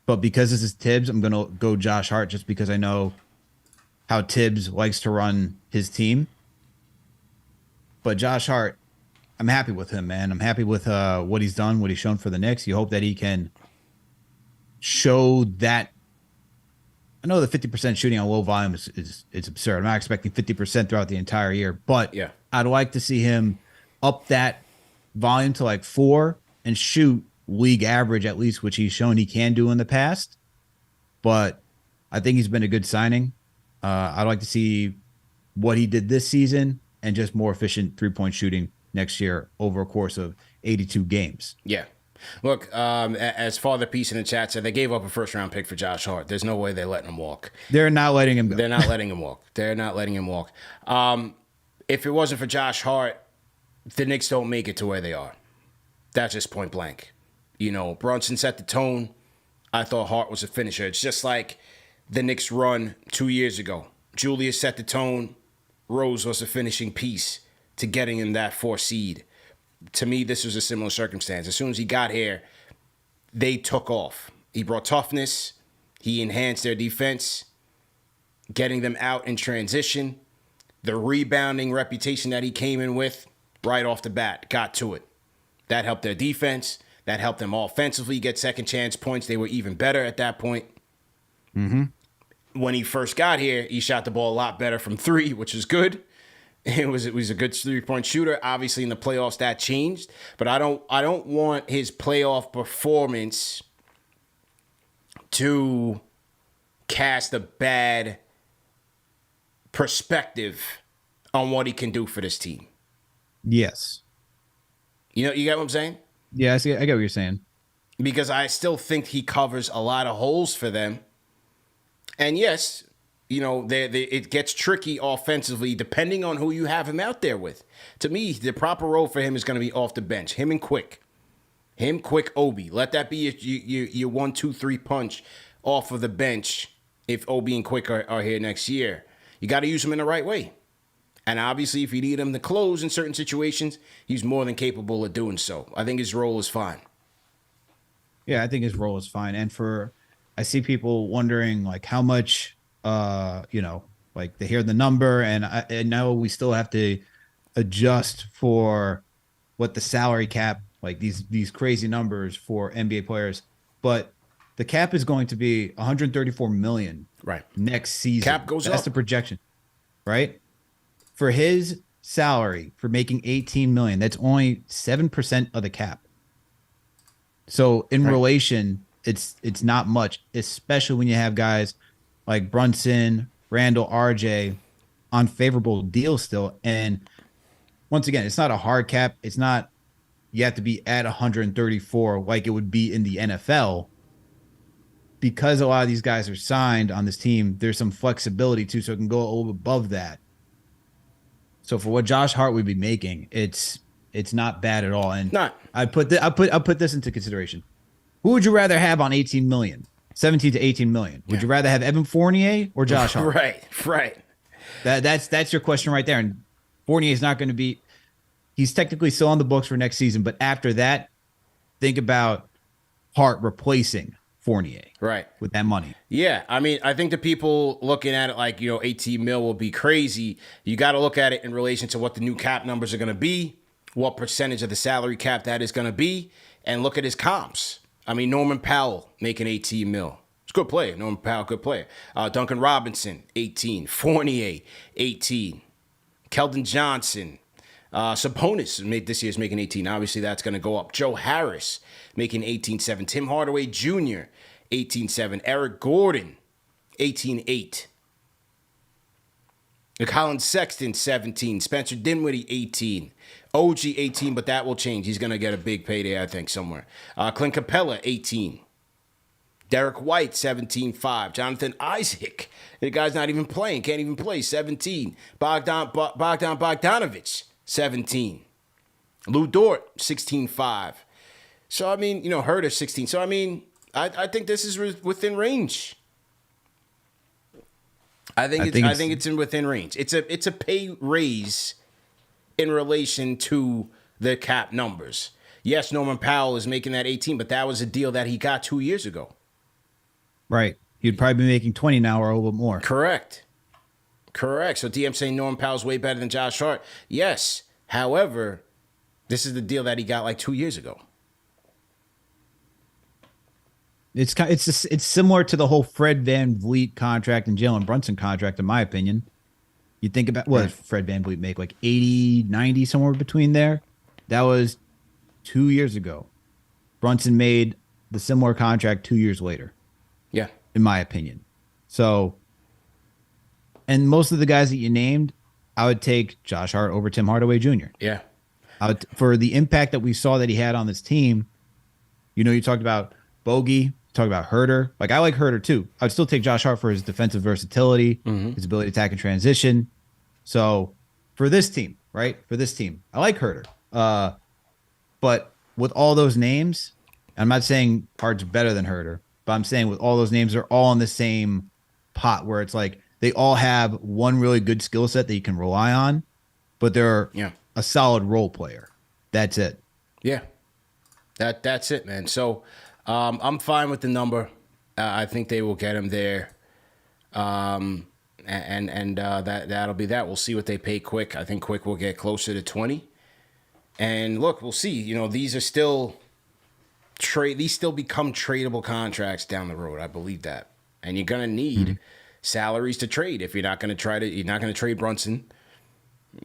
But because this is Tibbs, I'm going to go Josh Hart just because I know how Tibbs likes to run his team. But Josh Hart, I'm happy with him, man. I'm happy with what he's done, what he's shown for the Knicks. You hope that he can show that. I know the 50% shooting on low volume is absurd. I'm not expecting 50% throughout the entire year, but yeah, I'd like to see him up that volume to like 4 and shoot league average at least, which he's shown he can do in the past. But I think he's been a good signing. I'd like to see what he did this season and just more efficient three-point shooting next year over a course of 82 games. Yeah. Look, as Father Peace in the chat said, they gave up a first-round pick for Josh Hart. There's no way they're letting him walk. They're not letting him go. They're not letting him walk. They're not letting him walk. If it wasn't for Josh Hart, the Knicks don't make it to where they are. That's just point blank. Brunson set the tone. I thought Hart was a finisher. It's just like the Knicks run 2 years ago. Julius set the tone. Rose was a finishing piece to getting in that 4 seed. To me, this was a similar circumstance. As soon as he got here, they took off. He brought toughness. He enhanced their defense. getting them out in transition, the rebounding reputation that he came in with right off the bat, got to it. That helped their defense. That helped them offensively get second chance points. They were even better at that point. When he first got here, he shot the ball a lot better from three, which is good. It was a good 3-point shooter. Obviously, in the playoffs, that changed. But I don't want his playoff performance to cast a bad perspective on what he can do for this team. Yes. You get what I'm saying? Yeah, I get what you're saying. Because I still think he covers a lot of holes for them. And yes, it gets tricky offensively depending on who you have him out there with. To me, the proper role for him is going to be off the bench. Him and Quick. Him, Quick, Obi. Let that be your 1, 2, 3 punch off of the bench if Obi and Quick are here next year. You got to use him in the right way. And obviously, if you need him to close in certain situations, he's more than capable of doing so. I think his role is fine. Yeah, I think his role is fine. And I see people wondering, like, how much, like they hear the number, and I know we still have to adjust for what the salary cap, like these crazy numbers for NBA players. But the cap is going to be $134 million next season. Cap goes up. That's the projection, right? For his salary, for making $18 million, that's only 7% of the cap. So in relation, it's not much, especially when you have guys like Brunson, Randall, RJ on favorable deals still. And once again, it's not a hard cap. It's not you have to be at 134 like it would be in the NFL. Because a lot of these guys are signed on this team, there's some flexibility too, so it can go a little above that. So for what Josh Hart would be making, it's not bad at all. And I put this into consideration. Who would you rather have on 18 million? 17 to 18 million. Would you rather have Evan Fournier or Josh Hart? Right. That's your question right there. And Fournier is not going to be. He's technically still on the books for next season, but after that, think about Hart replacing Fournier. Right. With that money. Yeah. I mean, I think the people looking at it like, 18 mil will be crazy. You got to look at it in relation to what the new cap numbers are going to be, what percentage of the salary cap that is going to be, and look at his comps. I mean, Norman Powell making 18 mil. It's a good player. Norman Powell, good player. Duncan Robinson, 18. Fournier, 18. Keldon Johnson. Sabonis this year's making 18. Obviously, that's going to go up. Joe Harris making 18.7. Tim Hardaway Jr., 18.7. Eric Gordon, 18.8. Colin Sexton, 17. Spencer Dinwiddie, 18. OG, 18, but that will change. He's going to get a big payday, I think, somewhere. Clint Capella, 18. Derek White, 17.5. Jonathan Isaac, the guy's not even playing, can't even play, 17. Bogdan Bogdanovic, 17. Lou Dort, 16.5. So, I mean, Herter, 16. So, I mean, I think this is within range. I think it's within range. It's a pay raise in relation to the cap numbers. Yes, Norman Powell is making that 18, but that was a deal that he got 2 years ago. Right. He'd probably be making 20 now or a little bit more. Correct. So DM saying Norman Powell's way better than Josh Hart. Yes. However, this is the deal that he got like 2 years ago. It's similar to the whole Fred VanVleet contract and Jalen Brunson contract, in my opinion. You think about what Fred VanVleet make, like 80, 90, somewhere between there. That was 2 years ago. Brunson made the similar contract 2 years later. Yeah. In my opinion. So, and most of the guys that you named, I would take Josh Hart over Tim Hardaway Jr. Yeah. For the impact that we saw that he had on this team, you talked about Bogey, talk about Herter. Like, I like Herter too. I would still take Josh Hart for his defensive versatility, his ability to attack and transition. So for this team, right? For this team, I like Herter. But with all those names, I'm not saying Hart's better than Herter, but I'm saying with all those names, they're all in the same pot where it's like they all have one really good skill set that you can rely on, but they're a solid role player. That's it. Yeah. That's it, man. So I'm fine with the number. I think they will get him there. And And that'll be that. We'll see what they pay Quick. I think Quick will get closer to 20. And look, we'll see. You know, these are still these still become tradable contracts down the road. I believe that. And you're gonna need salaries to trade if you're not gonna trade Brunson.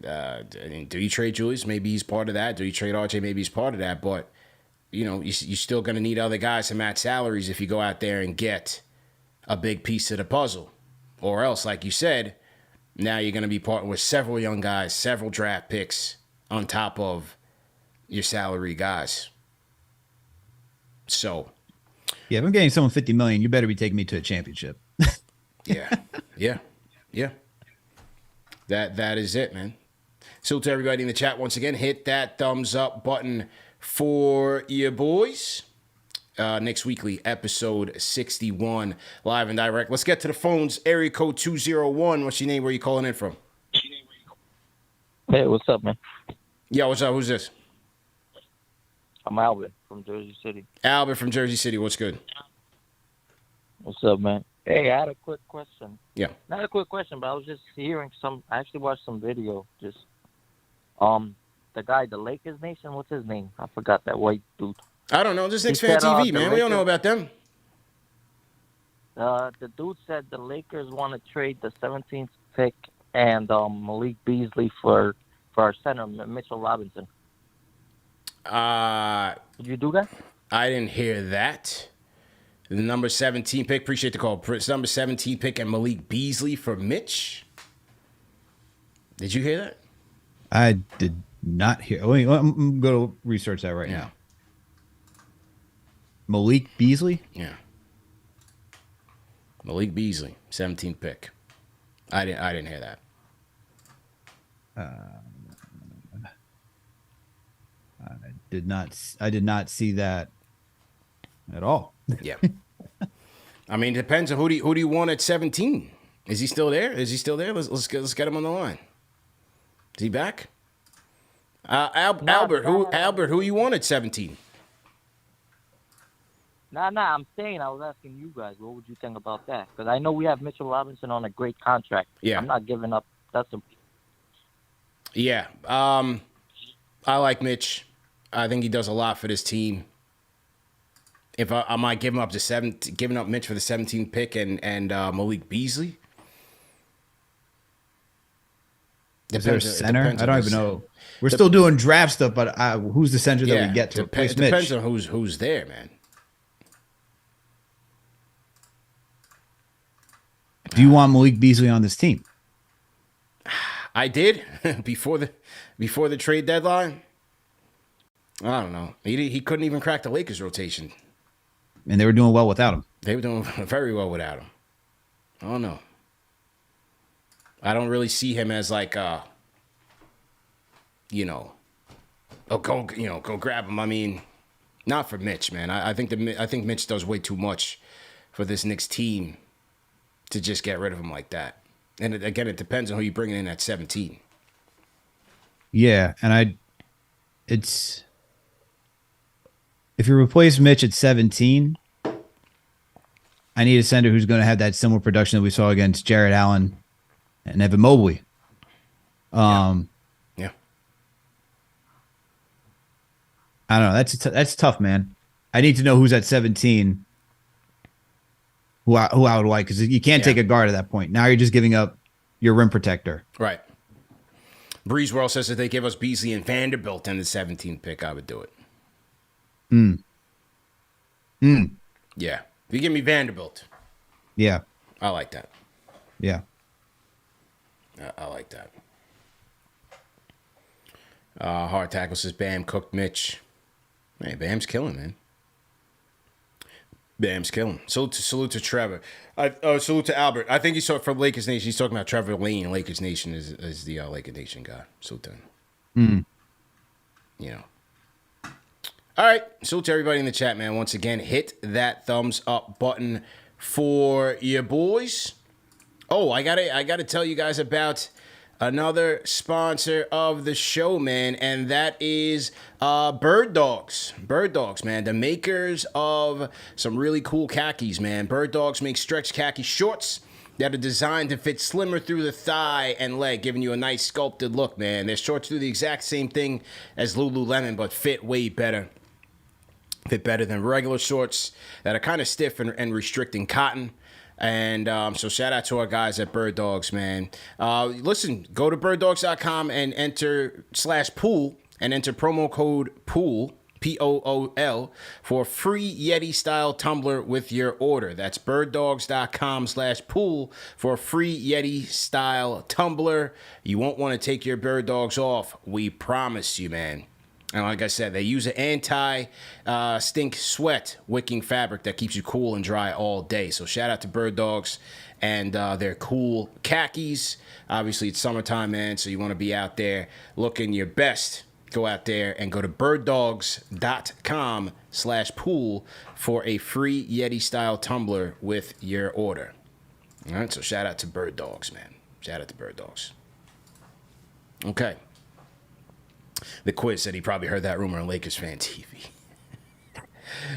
Do you trade Julius? Maybe he's part of that. Do you trade RJ? Maybe he's part of that. But you know, you're still gonna need other guys to match salaries if you go out there and get a big piece of the puzzle. Or else, like you said, now you're going to be partnering with several young guys, several draft picks on top of your salary guys. So, yeah, if I'm getting someone $50 million, you better be taking me to a championship. yeah. That is it, man. So to everybody in the chat, once again, hit that thumbs up button for your boys. Knicks Weekly, episode 61, live and direct. Let's get to the phones. Area code 201. What's your name? Where are you calling in from? Hey, what's up, man? Yeah, what's up? Who's this? I'm Albert from Jersey City. Albert from Jersey City. What's good? What's up, man? Hey, I had a quick question. Yeah. Not a quick question, but I was just hearing I actually watched some video. Just, the guy, the Lakers Nation, what's his name? I forgot that white dude. I don't know. Just KnicksFanTV, man. We don't know about them. The dude said the Lakers want to trade the 17th pick and Malik Beasley for our center, Mitchell Robinson. Did you do that? I didn't hear that. The number 17 pick. Appreciate the call. Number 17 pick and Malik Beasley for Mitch. Did you hear that? I did not hear. Wait, I'm going to research that right now. Malik Beasley? Yeah. Malik Beasley, 17th pick. I didn't hear that. I did not see that at all. Yeah. I mean, it depends on who do you want at 17? Is he still there? Let's get him on the line. Is he back? Albert, who you want at 17? Nah, I'm saying, I was asking you guys, what would you think about that? Because I know we have Mitchell Robinson on a great contract. Yeah. I'm not giving up. Yeah. I like Mitch. I think he does a lot for this team. If I might give him up giving up Mitch for the 17th pick and Malik Beasley. Is there a center? I don't even know. We're still doing draft stuff, but who's the center that we get to replace Mitch? Depends on who's there, man. Do you want Malik Beasley on this team? I did before the trade deadline. I don't know. He couldn't even crack the Lakers rotation. And they were doing well without him. They were doing very well without him. I don't know. I don't really see him as like go grab him. I mean, not for Mitch, man. I think Mitch does way too much for this Knicks team to just get rid of him like that. And again, it depends on who you bring in at 17. Yeah, and if you replace Mitch at 17, I need a center who's going to have that similar production that we saw against Jarrett Allen and Evan Mobley. Yeah. I don't know. That's tough, man. I need to know who's at 17. Who I would like, because you can't take a guard at that point. Now you're just giving up your rim protector. Right. Breezewell says if they give us Beasley and Vanderbilt in the 17th pick, I would do it. Yeah. If you give me Vanderbilt. Yeah. I like that. Yeah. I like that. Hard tackle says Bam cooked Mitch. Hey, Bam's killing, man. Bam's killing. Salute to Trevor. Salute to Albert. I think he saw it from Lakers Nation. He's talking about Trevor Lane. Lakers Nation is the Lakers Nation guy. Salute to him. All right. Salute to everybody in the chat, man. Once again, hit that thumbs up button for your boys. Oh, I gotta tell you guys about another sponsor of the show, man, and that is Birddogs. Birddogs, man, the makers of some really cool khakis, man. Birddogs make stretch khaki shorts that are designed to fit slimmer through the thigh and leg, giving you a nice sculpted look, man. Their shorts do the exact same thing as Lululemon, but fit way better. Fit better than regular shorts that are kind of stiff and restricting cotton. And so shout out to our guys at Birddogs, man. Listen, go to birddogs.com and enter /pool and enter promo code POOL, POOL, for a free Yeti-style tumbler with your order. That's birddogs.com /pool for a free Yeti-style tumbler. You won't want to take your bird dogs off. We promise you, man. And like I said, they use an anti-stink sweat wicking fabric that keeps you cool and dry all day. So shout out to Birddogs and their cool khakis. Obviously, it's summertime, man, so you want to be out there looking your best. Go out there and go to birddogs.com /pool for a free Yeti-style tumbler with your order. All right, so shout out to Birddogs, man. Shout out to Birddogs. Okay. The quiz said he probably heard that rumor on KnicksFanTV.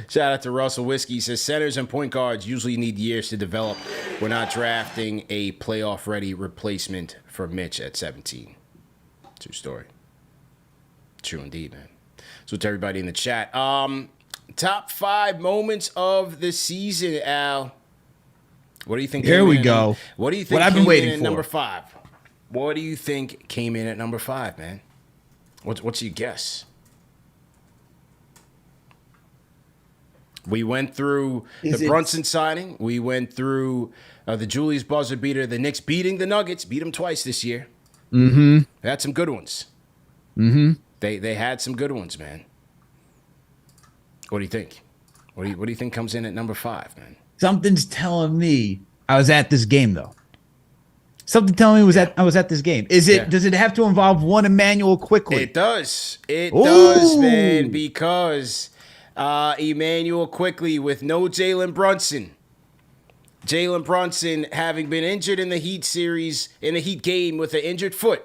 Shout out to Russell Whiskey. He says, centers and point guards usually need years to develop. We're not drafting a playoff-ready replacement for Mitch at 17. True story. True indeed, man. So to everybody in the chat. Top 5 moments of the season, Al. What do you think? Here we go. What do you think? What I've been waiting for. Number 5. What do you think came in at number 5, man? What's your guess? We went through the Brunson signing. We went through the Julius buzzer beater. The Knicks beating the Nuggets. Beat them twice this year. Mm-hmm. They had some good ones. Mm-hmm. They had some good ones, man. What do you think? What do you think comes in at number 5, man? Something's telling me I was at this game, though. Something telling me I was at this game. Is it? Yeah. Does it have to involve one Emmanuel Quickley? It does. It does, man. Because Emmanuel Quickley with no Jalen Brunson. Jalen Brunson having been injured in the Heat series, in the Heat game with an injured foot.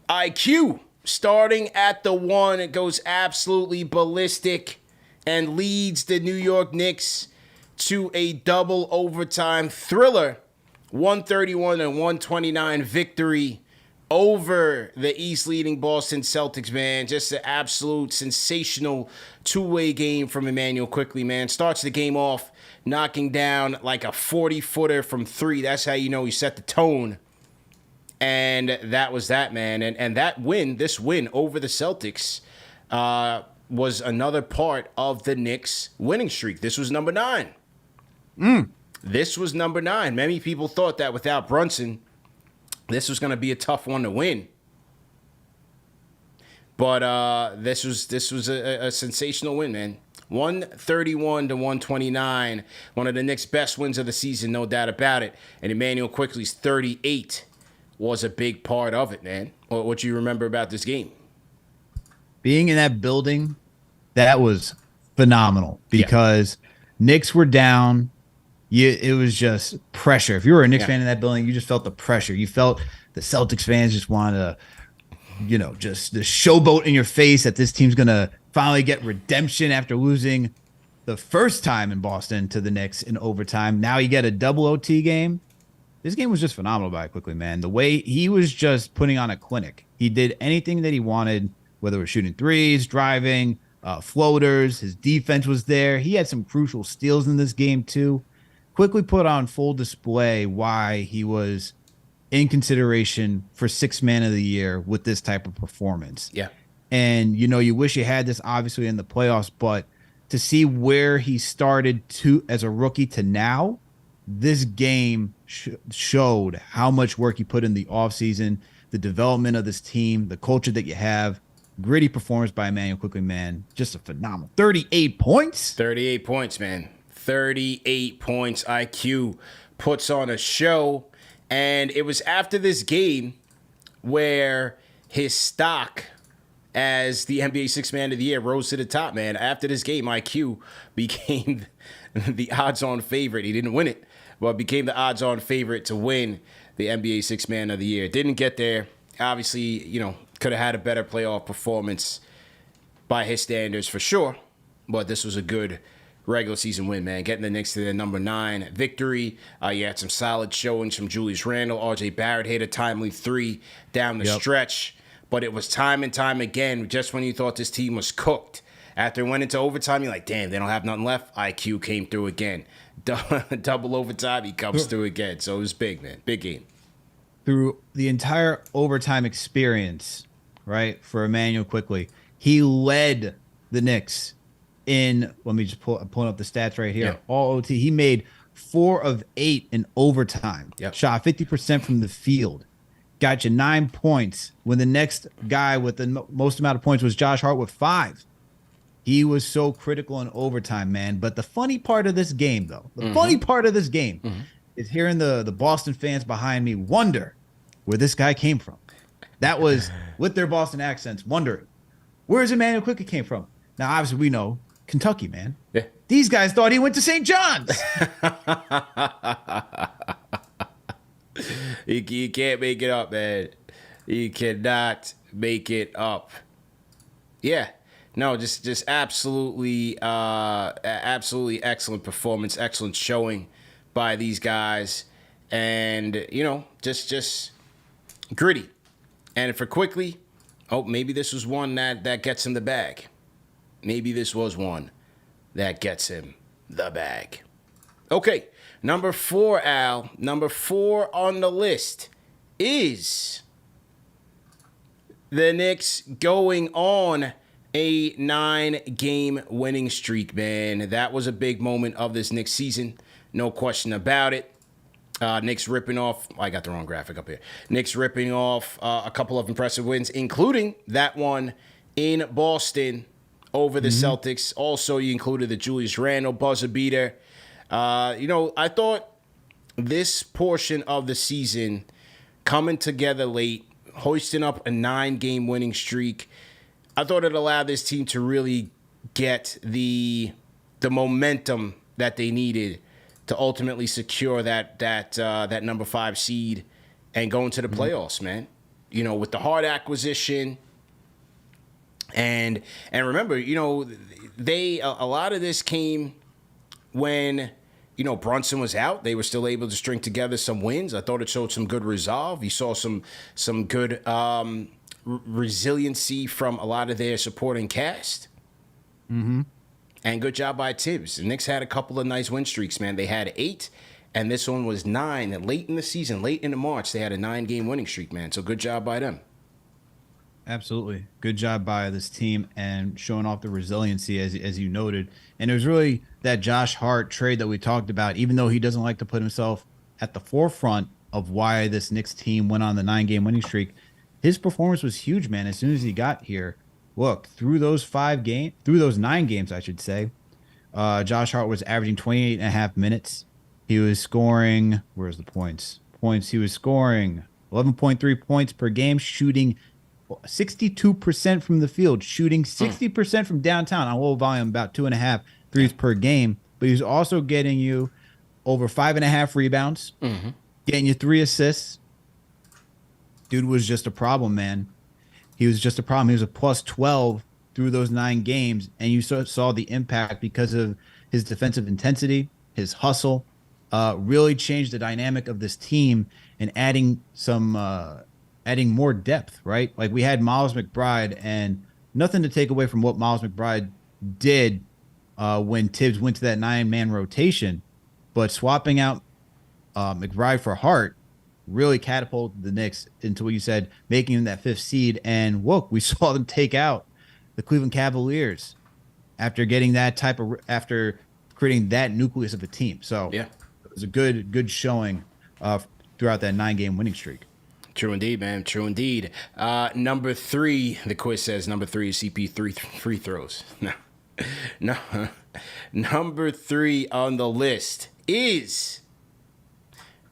IQ starting at the 1. It goes absolutely ballistic and leads the New York Knicks to a double overtime thriller. 131 and 129 victory over the East-leading Boston Celtics, man. Just an absolute sensational two-way game from Emmanuel Quickley, man. Starts the game off knocking down like a 40-footer from 3. That's how you know he set the tone. And that was that, man. And that win, this win over the Celtics, was another part of the Knicks winning streak. This was number 9. This was number 9. Many people thought that without Brunson, this was going to be a tough one to win. But this was a sensational win, man. 131 to 129. One of the Knicks' best wins of the season, no doubt about it. And Emmanuel Quickley's 38 was a big part of it, man. What do you remember about this game? Being in that building, that was phenomenal because Knicks were down. It was just pressure. If you were a Knicks fan in that building, you just felt the pressure. You felt the Celtics fans just wanted to, just the showboat in your face that this team's going to finally get redemption after losing the first time in Boston to the Knicks in overtime. Now you get a double OT game. This game was just phenomenal by Quickley, man. The way he was just putting on a clinic. He did anything that he wanted, whether it was shooting threes, driving, floaters. His defense was there. He had some crucial steals in this game, too. Quickley put on full display why he was in consideration for 6th man of the year with this type of performance. Yeah. And, you wish you had this obviously in the playoffs, but to see where he started to as a rookie to now, this game showed how much work he put in the offseason, the development of this team, the culture that you have. Gritty performance by Emmanuel Quickley, man. Just a phenomenal 38 points. 38 points, man. 38 points. IQ puts on a show. And it was after this game where his stock as the NBA 6th man of the year rose to the top, man. After this game, IQ became the odds-on favorite. He didn't win it, but became the odds-on favorite to win the NBA 6th man of the year. Didn't get there. Obviously, could have had a better playoff performance by his standards for sure. But this was a good regular season win, man. Getting the Knicks to their number 9 victory. You had some solid showings from Julius Randle. RJ Barrett hit a timely 3 down the stretch. But it was time and time again, just when you thought this team was cooked. After it went into overtime, you're like, damn, they don't have nothing left. IQ came through again. Double overtime, he comes through again. So it was big, man. Big game. Through the entire overtime experience, right, for Emmanuel Quickley, he led the Knicks in, let me just pulling up the stats right here. All OT. He made 4 of 8 in overtime. Shot 50% from the field. Got you 9 points when the next guy with the most amount of points was Josh Hart with 5. He was so critical in overtime, man. But the funny part of this game, though, funny part of this game is hearing the Boston fans behind me wonder where this guy came from. That was, with their Boston accents, wondering, where's Emmanuel Quickley came from? Now, obviously, we know Kentucky, man. Yeah. These guys thought he went to St. John's. You can't make it up, man. You cannot make it up. Yeah. No, just absolutely excellent performance, excellent showing by these guys. And, just gritty. And for Quickley, maybe this was one that gets him the bag. Maybe this was one that gets him the bag. Okay, number 4, Al. Number 4 on the list is the Knicks going on a 9-game winning streak, man. That was a big moment of this Knicks season. No question about it. Knicks ripping off, I got the wrong graphic up here. Knicks ripping off a couple of impressive wins, including that one in Boston over the Celtics. Also, you included the Julius Randle buzzer beater. I thought this portion of the season coming together late, hoisting up a 9-game winning streak, I thought it allowed this team to really get the momentum that they needed to ultimately secure that number 5 seed and go into the playoffs, man. With the Hart acquisition, and remember, a lot of this came when Brunson was out. They were still able to string together some wins. I thought it showed some good resolve. You saw some good resiliency from a lot of their supporting cast. And good job by Tibbs. The Knicks had a couple of nice win streaks, man. They had 8, and this one was 9. And late in the season, late into March, they had a 9-game winning streak, man. So good job by them. Absolutely. Good job by this team and showing off the resiliency, as you noted. And it was really that Josh Hart trade that we talked about, even though he doesn't like to put himself at the forefront of why this Knicks team went on the 9-game winning streak. His performance was huge, man. As soon as he got here, look, through those 9 games, I should say, Josh Hart was averaging 28.5 minutes. He was scoring, where's the points? He was scoring 11.3 points per game, shooting 62% from the field, shooting 60% from downtown on low volume, about 2.5 threes per game. But he was also getting you over 5.5 rebounds, getting you 3 assists. Dude was just a problem, man. He was just a problem. He was a plus 12 through those 9 games, and you saw the impact because of his defensive intensity, his hustle, really changed the dynamic of this team and adding more depth, right? Like we had Miles McBride, and nothing to take away from what Miles McBride did when Tibbs went to that 9-man rotation, but swapping out McBride for Hart really catapulted the Knicks into what you said, making them that 5th seed. And look, we saw them take out the Cleveland Cavaliers after getting after creating that nucleus of a team. So yeah, it was a good showing throughout that 9-game winning streak. True indeed, man. True indeed. Number 3, the quiz says number 3 is CP free throws. No. Number 3 on the list is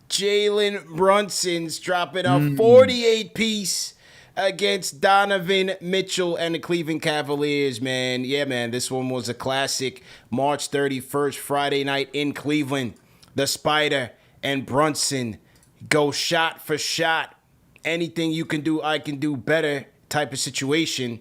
Jalen Brunson's dropping a 48-piece against Donovan Mitchell and the Cleveland Cavaliers, man. Yeah, man, this one was a classic. March 31st, Friday night in Cleveland. The Spida and Brunson go shot for shot. Anything you can do, I can do better type of situation.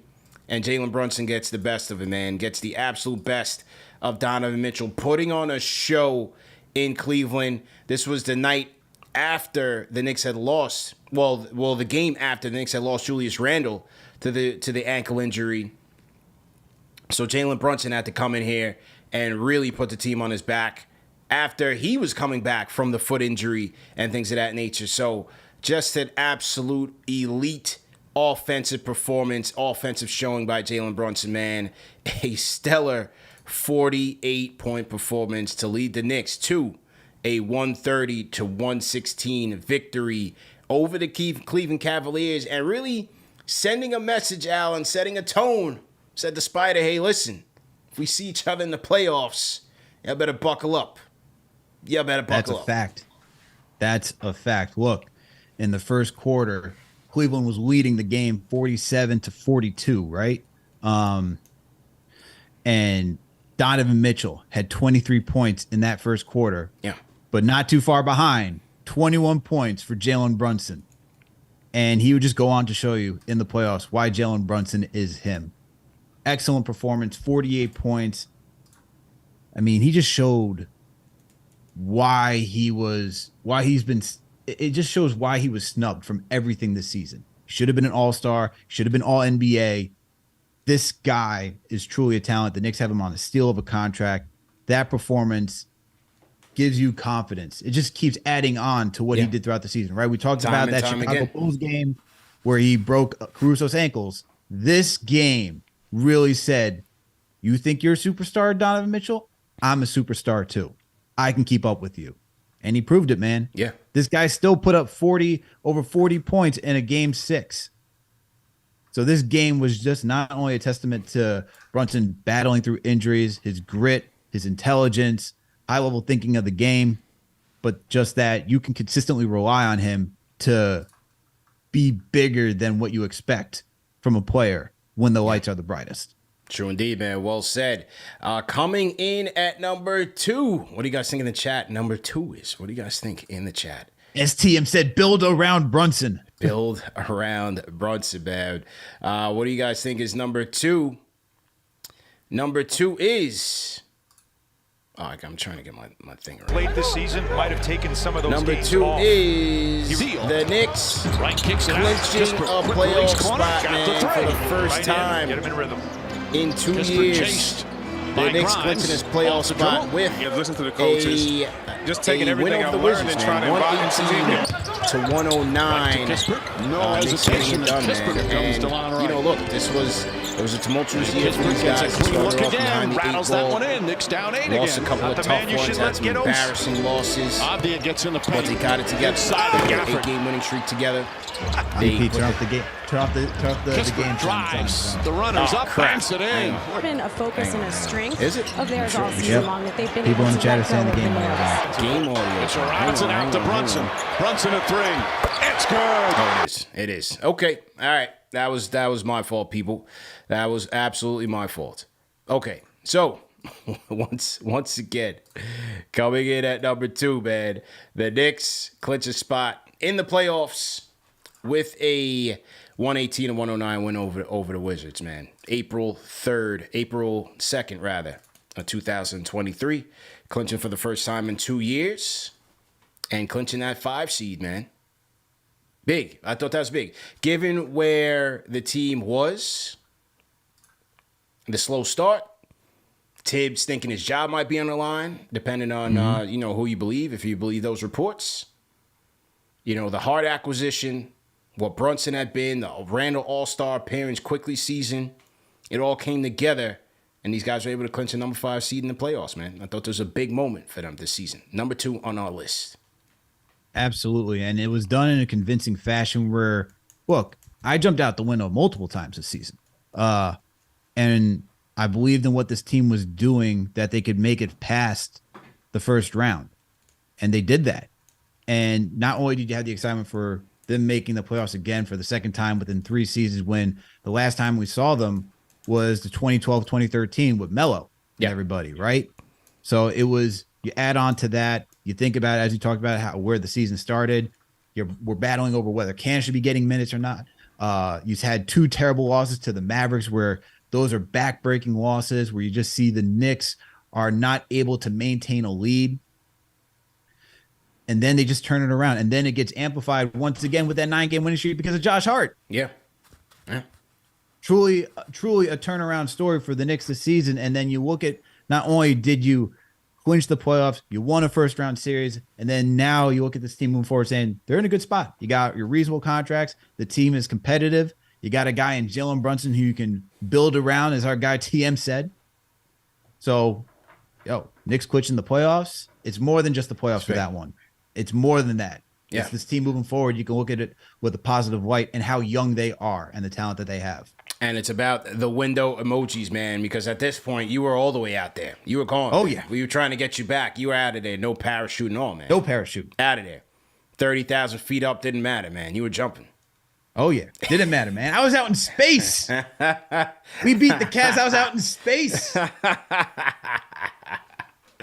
And Jalen Brunson gets the best of it, man. Gets the absolute best of Donovan Mitchell putting on a show in Cleveland. This was the night after the Knicks had lost. Well, the game after the Knicks had lost Julius Randle to the ankle injury. So Jalen Brunson had to come in here and really put the team on his back after he was coming back from the foot injury and things of that nature. So just an absolute elite offensive performance, offensive showing by Jalen Brunson, man. A stellar 48-point performance to lead the Knicks to a 130-116 victory over the Cleveland Cavaliers, and really sending a message, Alan, setting a tone. Said to Spida, hey, listen, if we see each other in the playoffs, y'all better buckle up. Y'all better buckle up. That's a fact. Look, in the first quarter, Cleveland was leading the game 47-42, right? And Donovan Mitchell had 23 points in that first quarter. Yeah. But not too far behind, 21 points for Jalen Brunson. And he would just go on to show you in the playoffs why Jalen Brunson is him. Excellent performance, 48 points. I mean, he just showed it just shows why he was snubbed from everything this season. He should have been an all-star, should have been all-NBA. This guy is truly a talent. The Knicks have him on a steal of a contract. That performance gives you confidence. It just keeps adding on to what he did throughout the season, right? We talked about that Chicago Bulls game where he broke Caruso's ankles. This game really said, you think you're a superstar, Donovan Mitchell? I'm a superstar too. I can keep up with you. And he proved it, man. Yeah. This guy still put up over 40 points in a game 6. So this game was just not only a testament to Brunson battling through injuries, his grit, his intelligence, high-level thinking of the game, but just that you can consistently rely on him to be bigger than what you expect from a player when the lights are the brightest. True indeed, man. Well said. Coming in at number 2. What do you guys think in the chat? Number 2 is. What do you guys think in the chat? STM said, build around Brunson. Build around Brunson, man. What do you guys think is number 2? Number 2 is... Oh, I'm trying to get my thing right. Late this season, might have taken some of those number games 2 off. is the Knicks clinching a playoff spot, man, for the first time in 2 years. The Knicks clinching this playoff spot with just taking a everything win over the I've learned Wizards, and trying man. to invite him to 118-109. Knicks getting it done, man. And, you know, look, it was a tumultuous year for these guys. Started off behind the 8 ball. Lost a couple of tough ones, had some embarrassing losses. But they got it together. They got an 8-game winning streak together. They turn off the game. drives the runners up, backs it in. Been a focus and a strength of theirs Sure. all season long that they've been People able in the to chat are let saying go the of game nerves. Game audio. It's Robinson out to Brunson. Brunson at 3. It's good. Oh, it is. Okay. All right. That was my fault, people. That was absolutely my fault. Okay. So, once again, coming in at number 2, man, the Knicks clinch a spot in the playoffs with a 118-109 win over the Wizards, man. April 2nd, rather, of 2023. Clinching for the first time in 2 years. And clinching that 5 seed, man. Big. I thought that was big. Given where the team was, the slow start, Tibbs thinking his job might be on the line, depending on who you believe, if you believe those reports. You know, the Hart acquisition, what Brunson had been, the Randall All-Star appearance, Quickley season, it all came together, and these guys were able to clinch a number 5 seed in the playoffs, man. I thought there was a big moment for them this season. Number 2 on our list. Absolutely, and it was done in a convincing fashion where, look, I jumped out the window multiple times this season. And I believed in what this team was doing, that they could make it past the first round. And they did that. And not only did you have the excitement for them making the playoffs again for the second time within 3 seasons, when the last time we saw them was the 2012-2013 with Melo and everybody, right? So it was, you add on to that, you think about it, as you talked about where the season started, we're battling over whether Cam should be getting minutes or not. You've had 2 terrible losses to the Mavericks, where those are back-breaking losses, where you just see the Knicks are not able to maintain a lead. And then they just turn it around. And then it gets amplified once again with that 9-game winning streak because of Josh Hart. Yeah. Truly a turnaround story for the Knicks this season. And then you look at, not only did you clinch the playoffs, you won a first-round series, and then now you look at this team moving forward saying they're in a good spot. You got your reasonable contracts. The team is competitive. You got a guy in Jalen Brunson who you can build around, as our guy TM said. So, Knicks clinching the playoffs. It's more than just the playoffs for that one. It's more than that. Yeah. It's this team moving forward. You can look at it with a positive light and how young they are and the talent that they have. And it's about the window emojis, man, because at this point, you were all the way out there. You were gone. Oh, man. yeah. We were trying to get you back. You were out of there. No parachute and all, man. No parachute. Out of there. 30,000 feet up didn't matter, man. You were jumping. Oh, yeah. Didn't matter, man. I was out in space. We beat the Cavs. I was out in space. I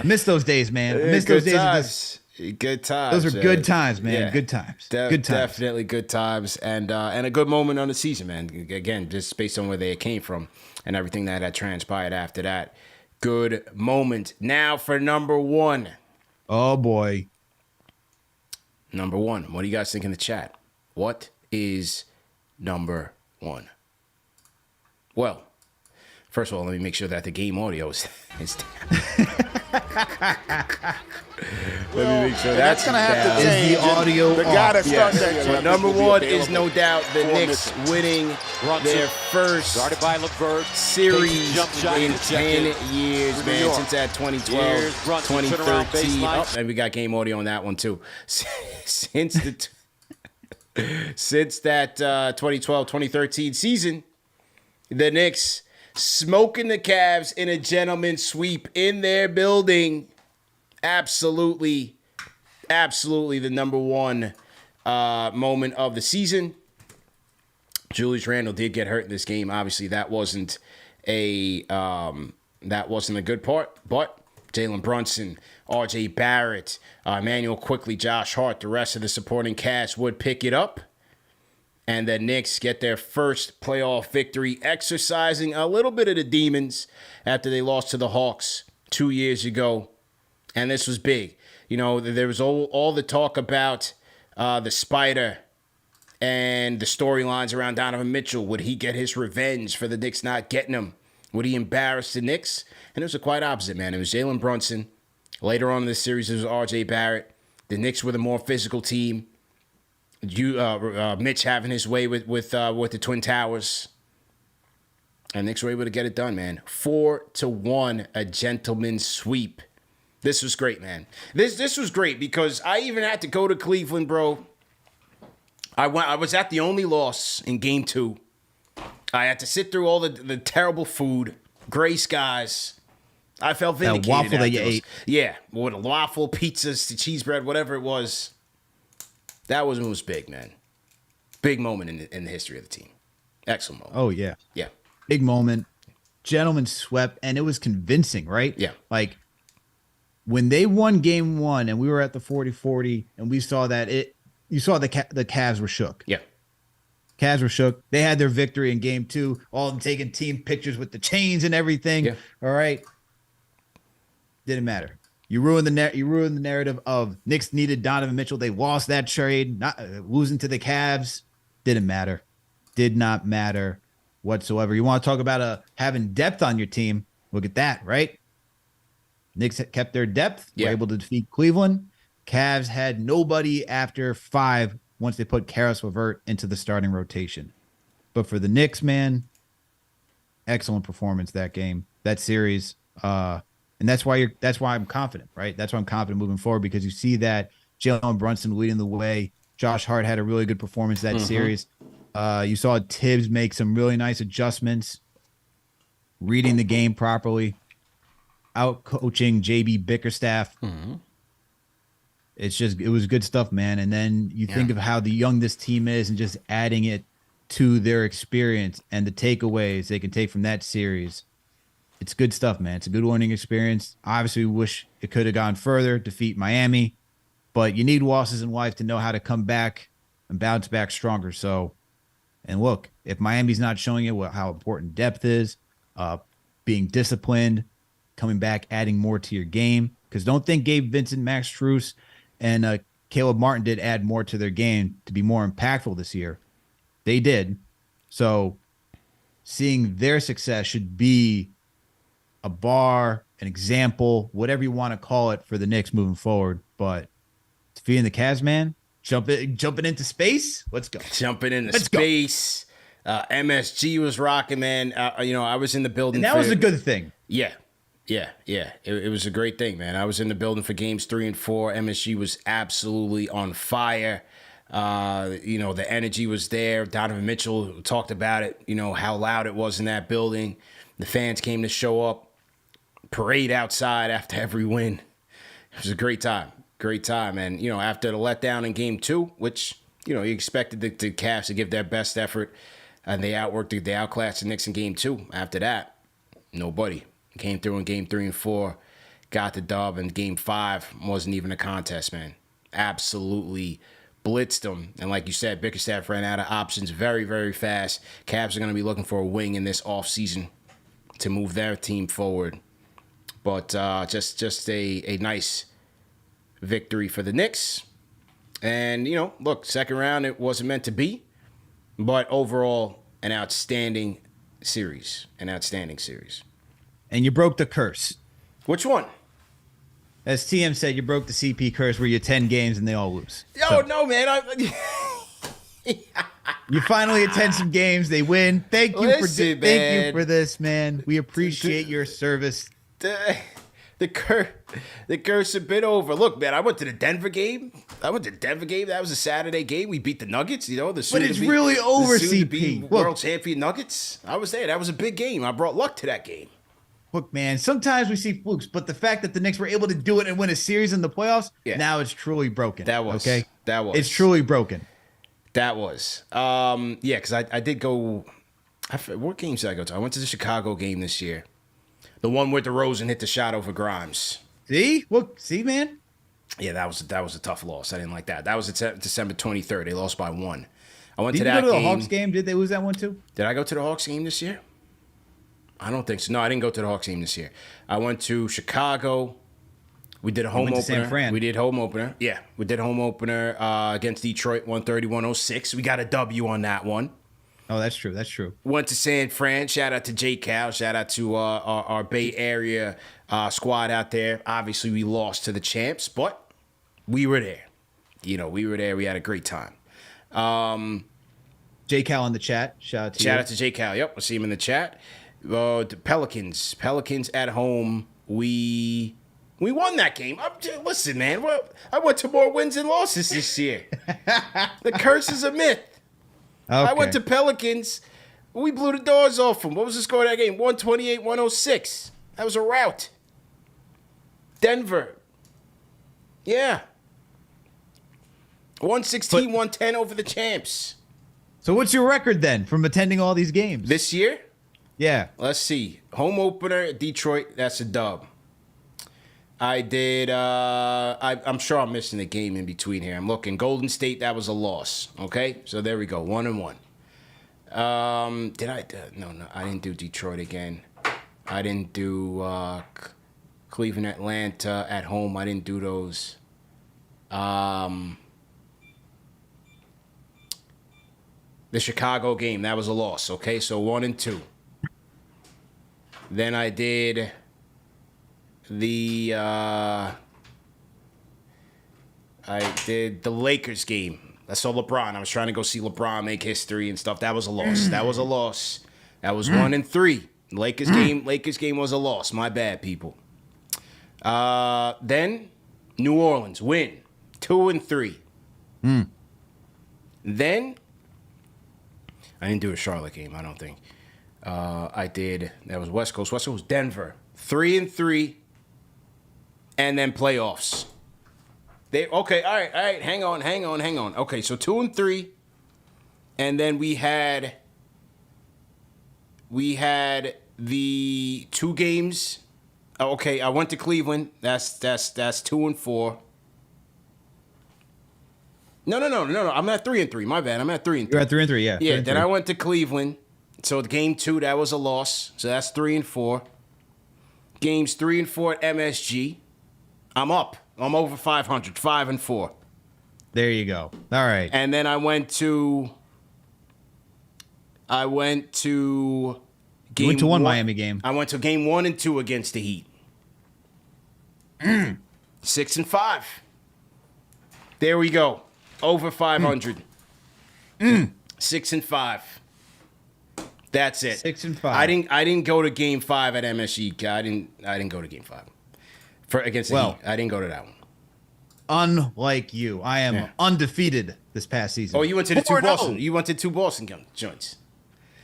miss those days, man. I miss those days of this. Good times. Those are good times, man. Yeah. Good times. Good times. Definitely good times, and a good moment on the season, man. Again, just based on where they came from and everything that had transpired after that. Good moment. Now for number one. Oh boy. Number one. What do you guys think in the chat? What is number one? Well, first of all, let me make sure that the game audio is Let me make sure that's going to have to change. Is the audio the guy that starts that. So number one is no doubt the Knicks winning their first series in 10 years, man, since that 2012, 2013. Oh, and we got game audio on that one, too. Since that 2012, 2013 season, the Knicks smoking the Cavs in a gentleman's sweep in their building. Absolutely the number one moment of the season. Julius Randle did get hurt in this game. Obviously, that wasn't a good part. But Jalen Brunson, R.J. Barrett, Emmanuel Quickley, Josh Hart, the rest of the supporting cast would pick it up. And the Knicks get their first playoff victory, exercising a little bit of the demons after they lost to the Hawks 2 years ago. And this was big. You know, there was all the talk about the Spider and the storylines around Donovan Mitchell. Would he get his revenge for the Knicks not getting him? Would he embarrass the Knicks? And it was the quite opposite, man. It was Jalen Brunson. Later on in the series, it was R.J. Barrett. The Knicks were the more physical team. Mitch having his way with the Twin Towers. And Knicks were able to get it done, man. 4-1, a gentleman's sweep. This was great, man. This was great because I even had to go to Cleveland, bro. I was at the only loss in Game 2. I had to sit through all the terrible food, gray skies. I felt vindicated. That waffle that you ate. Yeah, with a waffle, pizzas, the cheese bread, whatever it was. That was big, man. Big moment in the history of the team. Excellent moment. Oh, yeah. Yeah. Big moment. Gentlemen swept, and it was convincing, right? Yeah. Like, when they won Game 1 and we were at the 40-40 and we saw that you saw the Cavs were shook. Yeah. Cavs were shook. They had their victory in Game 2, all of them taking team pictures with the chains and everything. Yeah. All right. Didn't matter. You ruined the narrative of Knicks needed Donovan Mitchell. They lost that trade, not losing to the Cavs. Didn't matter. Did not matter whatsoever. You want to talk about having depth on your team? Look at that, right? Knicks kept their depth. Yeah. Were able to defeat Cleveland. Cavs had nobody after 5 once they put Karis LeVert into the starting rotation. But for the Knicks, man, excellent performance that game, that series. And that's why I'm confident, right? That's why I'm confident moving forward, because you see that Jalen Brunson leading the way. Josh Hart had a really good performance that series. You saw Tibbs make some really nice adjustments, reading the game properly, out coaching JB Bickerstaff. It was good stuff, man. And then you think of how young this team is and just adding it to their experience and the takeaways they can take from that series. It's good stuff, man. It's a good learning experience. Obviously, we wish it could have gone further, defeat Miami, but you need losses in life to know how to come back and bounce back stronger. So, and look, if Miami's not showing you how important depth is, being disciplined, coming back, adding more to your game. Because don't think Gabe Vincent, Max Strus, and Caleb Martin did add more to their game to be more impactful this year. They did. So seeing their success should be a bar, an example, whatever you want to call it for the Knicks moving forward. But defeating the Cavs, man, jumping into space. Let's go. Jumping into space. MSG was rocking, man. I was in the building. And that was a good thing. Yeah. It was a great thing, man. I was in the building for games 3 and 4. MSG was absolutely on fire. The energy was there. Donovan Mitchell talked about it, how loud it was in that building. The fans came to show up, parade outside after every win. It was a great time. And, after the letdown in game 2, which, you expected the Cavs to give their best effort, and they outclassed the Knicks in game 2. After that, nobody came through in game 3 and 4, got the dub, and game 5 wasn't even a contest, man. Absolutely blitzed them. And like you said, Bickerstaff ran out of options very, very fast. Cavs are going to be looking for a wing in this offseason to move their team forward. But just a nice victory for the Knicks. And, look, second round, it wasn't meant to be. But overall, an outstanding series. And you broke the curse. Which one? As TM said, you broke the CP curse where you 10 games and they all lose. No, man. You finally attend some games. They win. Thank you for this, man. We appreciate your service. The curse a bit over. Look, man, I went to the Denver game. That was a Saturday game. We beat the Nuggets. But it's really over, CP. World champion Nuggets. I was there. That was a big game. I brought luck to that game. Look, man, sometimes we see flukes, but the fact that the Knicks were able to do it and win a series in the playoffs, now it's truly broken. It's truly broken. That was. Because I did go. What games did I go to? I went to the Chicago game this year. The one where DeRozan hit the shot over Grimes. See, man. Yeah, that was a tough loss. I didn't like that. That was December 23rd. They lost by 1. I went to that game. Did you go to the Hawks game? Did they lose that one too? Did I go to the Hawks game this year? I don't think so. No, I didn't go to the Hawks game this year. I went to Chicago. We did a home opener. San Fran. We did home opener. Yeah, we did home opener against Detroit, 130-106. We got a W on that one. Oh, that's true. Went to San Fran. Shout out to J. Cal. Shout out to our Bay Area squad out there. Obviously, we lost to the champs, but we were there. We were there. We had a great time. J. Cal in the chat. Shout out to J. Cal. Yep, I see him in the chat. The Pelicans at home. We won that game. Listen, man. I went to more wins and losses this year. The curse is a myth. Okay. I went to Pelicans. We blew the doors off them. What was the score of that game? 128-106. That was a rout. Denver. Yeah. 116-110 over the champs. So what's your record then from attending all these games? This year? Yeah. Let's see. Home opener, Detroit, that's a dub. I did, I'm sure I'm missing a game in between here. I'm looking. Golden State, that was a loss. Okay? So there we go. 1-1. No, I didn't do Detroit again. I didn't do Cleveland, Atlanta at home. I didn't do those. The Chicago game, that was a loss. Okay? So 1-2. Then I did the Lakers game. I saw LeBron. I was trying to go see LeBron make history and stuff. That was a loss. That was 1-3. Lakers game was a loss. My bad, people. Then New Orleans win 2-3. Then I didn't do a Charlotte game, I don't think. I did. That was West Coast. West Coast, Denver. 3-3. And then playoffs. All right. Hang on. Okay, so 2-3. And then we had the 2 games. Okay, I went to Cleveland. That's 2-4. No. I'm at 3-3. My bad. I'm at 3-3. You're at 3-3, yeah. Yeah, then I went to Cleveland. So game 2, that was a loss. So that's 3-4. Games 3 and 4 at MSG. I'm up. I'm over 500, 5 and 4. There you go. All right. And then I went to game went to one Miami game. I went to game 1 and 2 against the Heat. 6 and 5. There we go. Over 500. 6 and 5. That's it. 6 and 5. I didn't go to game 5 at MSG. I didn't go to game 5 against the Heat. I didn't go to that one. Unlike you, I am undefeated this past season. Oh, you went to the 2 Boston. You went to 2 Boston joints.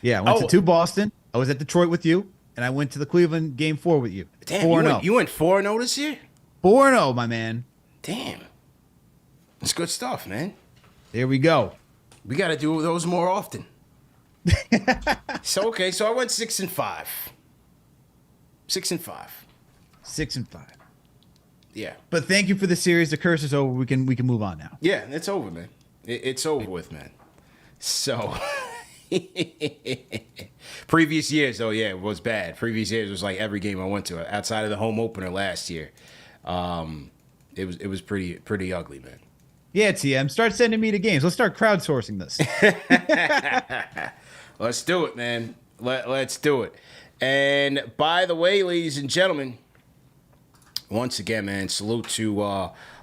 Yeah, I went to 2 Boston. I was at Detroit with you, and I went to the Cleveland game 4 with you. Damn, 4-0. You went 4-0 this year? 4-0, my man. Damn. That's good stuff, man. There we go. We got to do those more often. So I went 6 and 5. 6 and 5. 6 and 5. Yeah. But thank you for the series. The curse is over. We can move on now. Yeah, it's over, man. It's over with, man. So previous years, though, yeah, it was bad. Previous years was like every game I went to outside of the home opener last year. It was pretty ugly, man. Yeah, TM. Start sending me to games. Let's start crowdsourcing this. Let's do it, man. Let's do it. And by the way, ladies and gentlemen, once again, man, salute to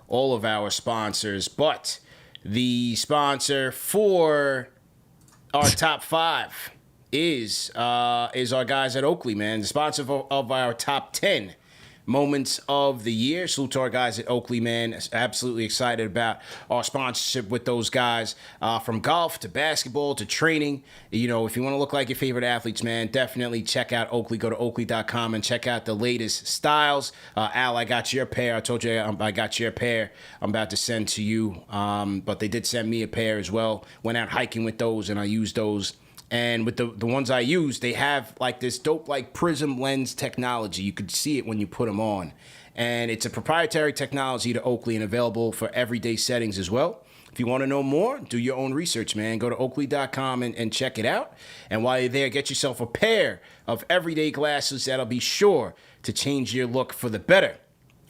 all of our sponsors. But the sponsor for our top 5 is our guys at Oakley, man. The sponsor of our top 10 moments of the year. Salute to our guys at Oakley, man. Absolutely excited about our sponsorship with those guys. From golf to basketball to training. You know, if you want to look like your favorite athletes, man, definitely check out Oakley. Go to Oakley.com and check out the latest styles. Al, I got your pair. I told you I got your pair I'm about to send to you. But they did send me a pair as well. Went out hiking with those, and I used those. And with the ones I use, they have like this dope like prism lens technology. You could see it when you put them on. And it's a proprietary technology to Oakley and available for everyday settings as well. If you want to know more, do your own research, man. Go to Oakley.com and check it out. And while you're there, get yourself a pair of everyday glasses that'll be sure to change your look for the better.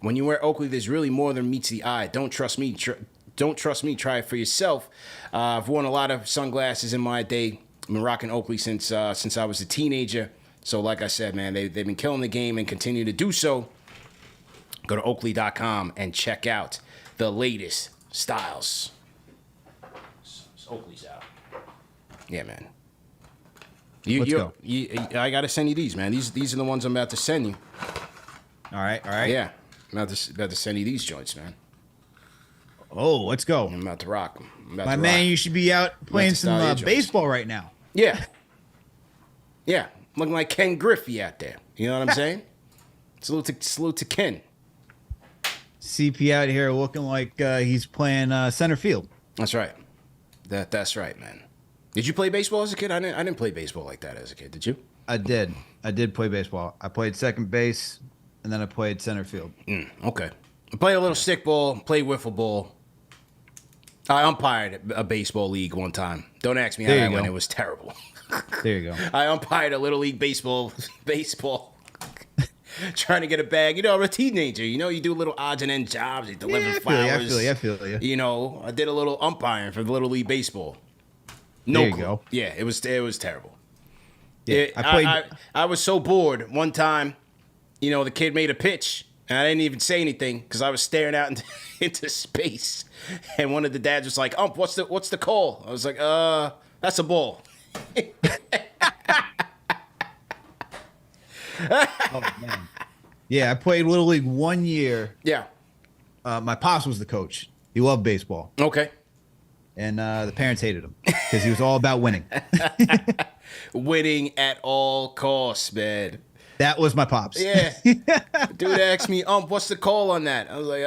When you wear Oakley, there's really more than meets the eye. Don't trust me. Try it for yourself. I've worn a lot of sunglasses in my day. I've been rocking Oakley since I was a teenager. So like I said, man, they've been killing the game and continue to do so. Go to Oakley.com and check out the latest styles. Oakley's out. Yeah, man. Let's go. I got to send you these, man. These are the ones I'm about to send you. All right. Yeah. I'm about to send you these joints, man. Oh, let's go. I'm about to rock them. My man, you should be out playing some baseball right now. Yeah. Yeah. Looking like Ken Griffey out there. You know what I'm saying? Salute to Ken. CP out here looking like he's playing center field. That's right. That's right, man. Did you play baseball as a kid? I didn't play baseball like that as a kid. Did you? I did play baseball. I played second base, and then I played center field. Okay. I played a little stick ball, played wiffle ball. I umpired a baseball league one time. Don't ask me how that went. It was terrible. There you go. I umpired a little league baseball, trying to get a bag. You know, I'm a teenager. You know, you do little odds and end jobs. You deliver flowers. I feel you. You know, I did a little umpiring for the little league baseball. There you go. Yeah, it was terrible. Yeah, I was so bored one time. You know, the kid made a pitch. And I didn't even say anything because I was staring out into space. And one of the dads was like, what's the call? I was like, that's a ball. Oh, man. Yeah, I played Little League 1 year. Yeah. My pops was the coach. He loved baseball. Okay. And the parents hated him because he was all about winning. Winning at all costs, man. That was my pops. Yeah. Dude asked me, what's the call on that? I was like,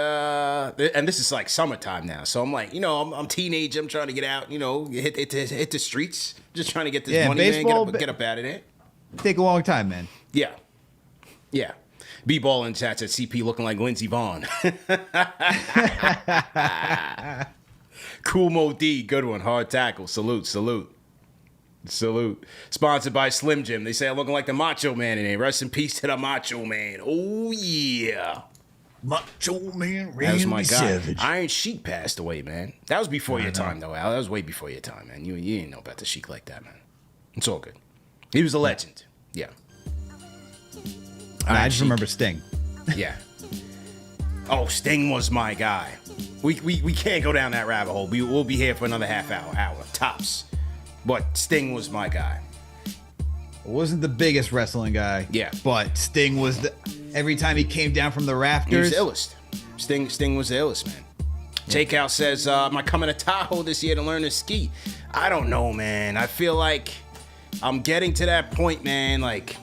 and this is like summertime now. So I'm like, you know, I'm teenage. I'm trying to get out, you know, hit the streets. Just trying to get this money, baseball, man. Get up out of there. Take a long time, man. Yeah. Yeah. B-ball in chats at CP looking like Lindsey Vaughn. Cool Mo D, good one. Hard tackle. Salute. Salute. Sponsored by Slim Jim. They say I'm looking like the Macho Man today. Rest in peace to the Macho Man. Oh, yeah. Macho Man Randy That was my guy. Savage. Iron Sheik passed away, man. That was before your time, though, Al. That was way before your time, man. You didn't know about the Sheik like that, man. It's all good. He was a legend. Yeah. I just remember Sting. Yeah. Oh, Sting was my guy. We can't go down that rabbit hole. We'll be here for another half hour, tops. But Sting was my guy. Wasn't the biggest wrestling guy. Yeah. But Sting was every time he came down from the rafters. He was the illest. Sting was the illest, man. J. Cal says, am I coming to Tahoe this year to learn to ski? I don't know, man. I feel like I'm getting to that point, man. Like,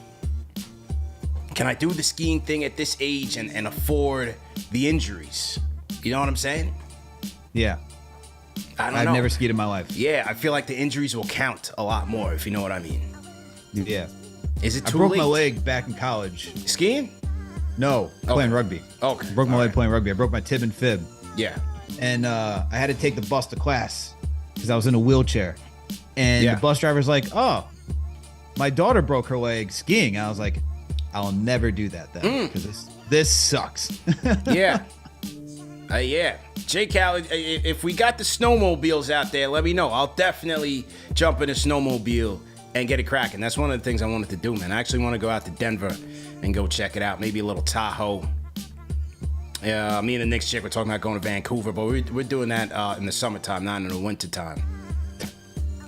can I do the skiing thing at this age and afford the injuries? You know what I'm saying? Yeah. I've never skied in my life. Yeah, I feel like the injuries will count a lot more, if you know what I mean. Yeah. Is it too I broke late? my leg back in college. Skiing? No, playing rugby. Okay. I broke my leg playing rugby. I broke my tib and fib. Yeah. And I had to take the bus to class because I was in a wheelchair. And the bus driver's like, oh, my daughter broke her leg skiing. And I was like, I'll never do that then because this sucks. Yeah. Yeah. J. Cal, if we got the snowmobiles out there, let me know. I'll definitely jump in a snowmobile and get it cracking. That's one of the things I wanted to do, man. I actually want to go out to Denver and go check it out. Maybe a little Tahoe. Yeah, me and the Knicks chick were talking about going to Vancouver, but we're doing that in the summertime, not in the wintertime.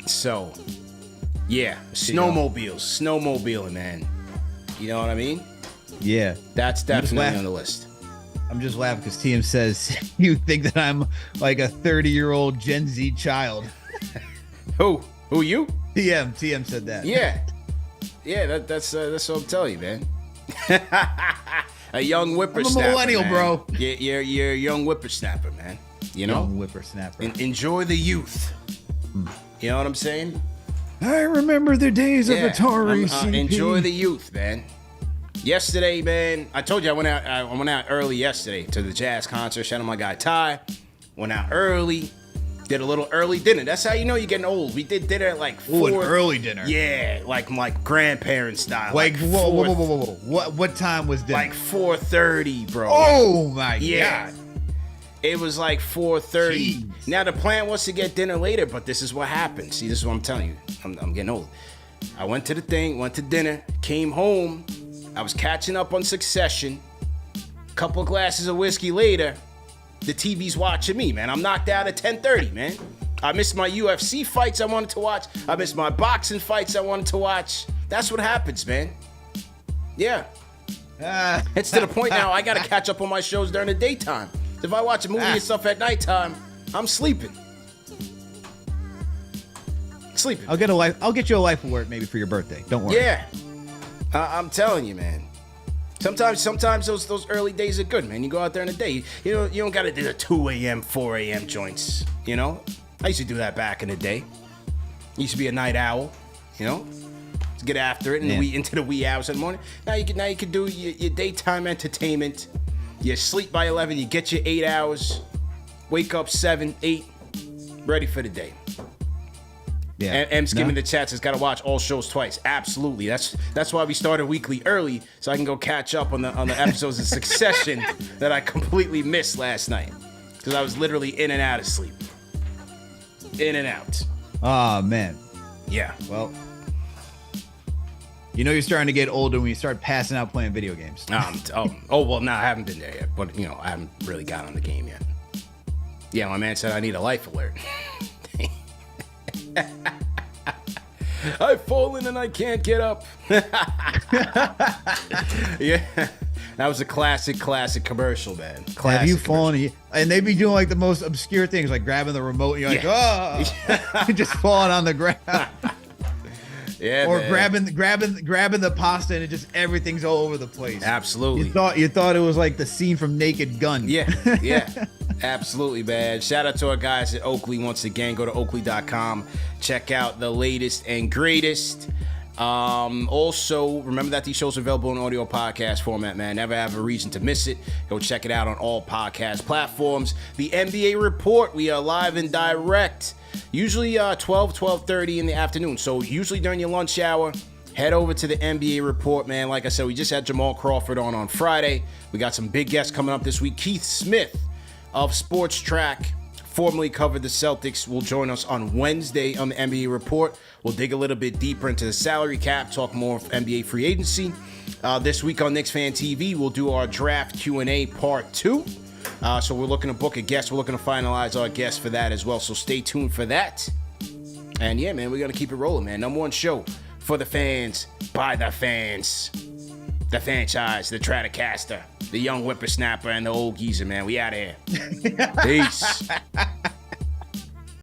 So, yeah, snowmobiling, man. You know what I mean? Yeah. That's definitely on the list. I'm just laughing because TM says you think that I'm like a 30-year-old Gen Z child. Who you? TM said that. Yeah, that's what I'm telling you, man. A young whippersnapper. I'm a millennial, man. bro. You're a young whippersnapper, man. You know? Young whippersnapper. Enjoy the youth. You know what I'm saying? I remember the days of Atari CP. Enjoy the youth, man. Yesterday, man, I told you I went out early yesterday to the jazz concert. Shout out my guy Ty. Went out early. Did a little early dinner. That's how you know you're getting old. We did dinner at like 4. Ooh, an early dinner. Yeah, like grandparent style. Like whoa. What time was dinner? Like 4:30, bro. Oh my God. It was like 4:30. Jeez. Now the plan was to get dinner later, but this is what happened. See, this is what I'm telling you. I'm getting old. I went to the thing, went to dinner, came home. I was catching up on Succession. Couple glasses of whiskey later, the TV's watching me, man. I'm knocked out at 10:30, man. I missed my UFC fights I wanted to watch. I missed my boxing fights I wanted to watch. That's what happens, man. Yeah. It's to the point now I gotta catch up on my shows during the daytime. If I watch a movie and stuff at nighttime, I'm sleeping. I'll get you a life alert maybe for your birthday. Don't worry. Yeah. I'm telling you, man. Sometimes those early days are good, man. You go out there in the day. You don't gotta do the 2 a.m., 4 a.m. joints. You know? I used to do that back in the day. Used to be a night owl, you know? To get after it into the wee hours in the morning. Now you can do your daytime entertainment. You sleep by 11, you get your 8 hours, wake up 7, 8, ready for the day. Yeah. And skimming the chats has got to watch all shows twice. Absolutely. That's why we started weekly early, so I can go catch up on the episodes of Succession that I completely missed last night. Because I was literally in and out of sleep. In and out. Oh, man. Yeah. Well, you know you're starting to get older when you start passing out playing video games. Well, no, I haven't been there yet. But, I haven't really got on the game yet. Yeah, my man said I need a life alert. I've fallen and I can't get up. Yeah, that was a classic commercial, man. Classic. Have you fallen? And they be doing like the most obscure things, like grabbing the remote. And you're like, oh, just falling on the ground. Yeah, or man. grabbing the pasta and it just everything's all over the place. Absolutely. You thought it was like the scene from Naked Gun. Yeah. Absolutely, man. Shout out to our guys at Oakley once again. Go to Oakley.com. Check out the latest and greatest. Also, remember that these shows are available in audio podcast format, man. Never have a reason to miss it. Go check it out on all podcast platforms. The NBA Report, we are live and direct. Usually 12:30 in the afternoon. So usually during your lunch hour, head over to the NBA Report, man. Like I said, we just had Jamal Crawford on Friday. We got some big guests coming up this week. Keith Smith of Sports Track, formerly covered the Celtics, will join us on Wednesday on the NBA Report. We'll dig a little bit deeper into the salary cap, talk more of NBA free agency. This week on KnicksFanTV, we'll do our draft Q&A part 2. So we're looking to book a guest. We're looking to finalize our guest for that as well. So stay tuned for that. And yeah, man, we're going to keep it rolling, man. Number one show for the fans, by the fans. The Fanchise, the Stratocaster, the young whippersnapper, and the old geezer, man. We out of here. Peace.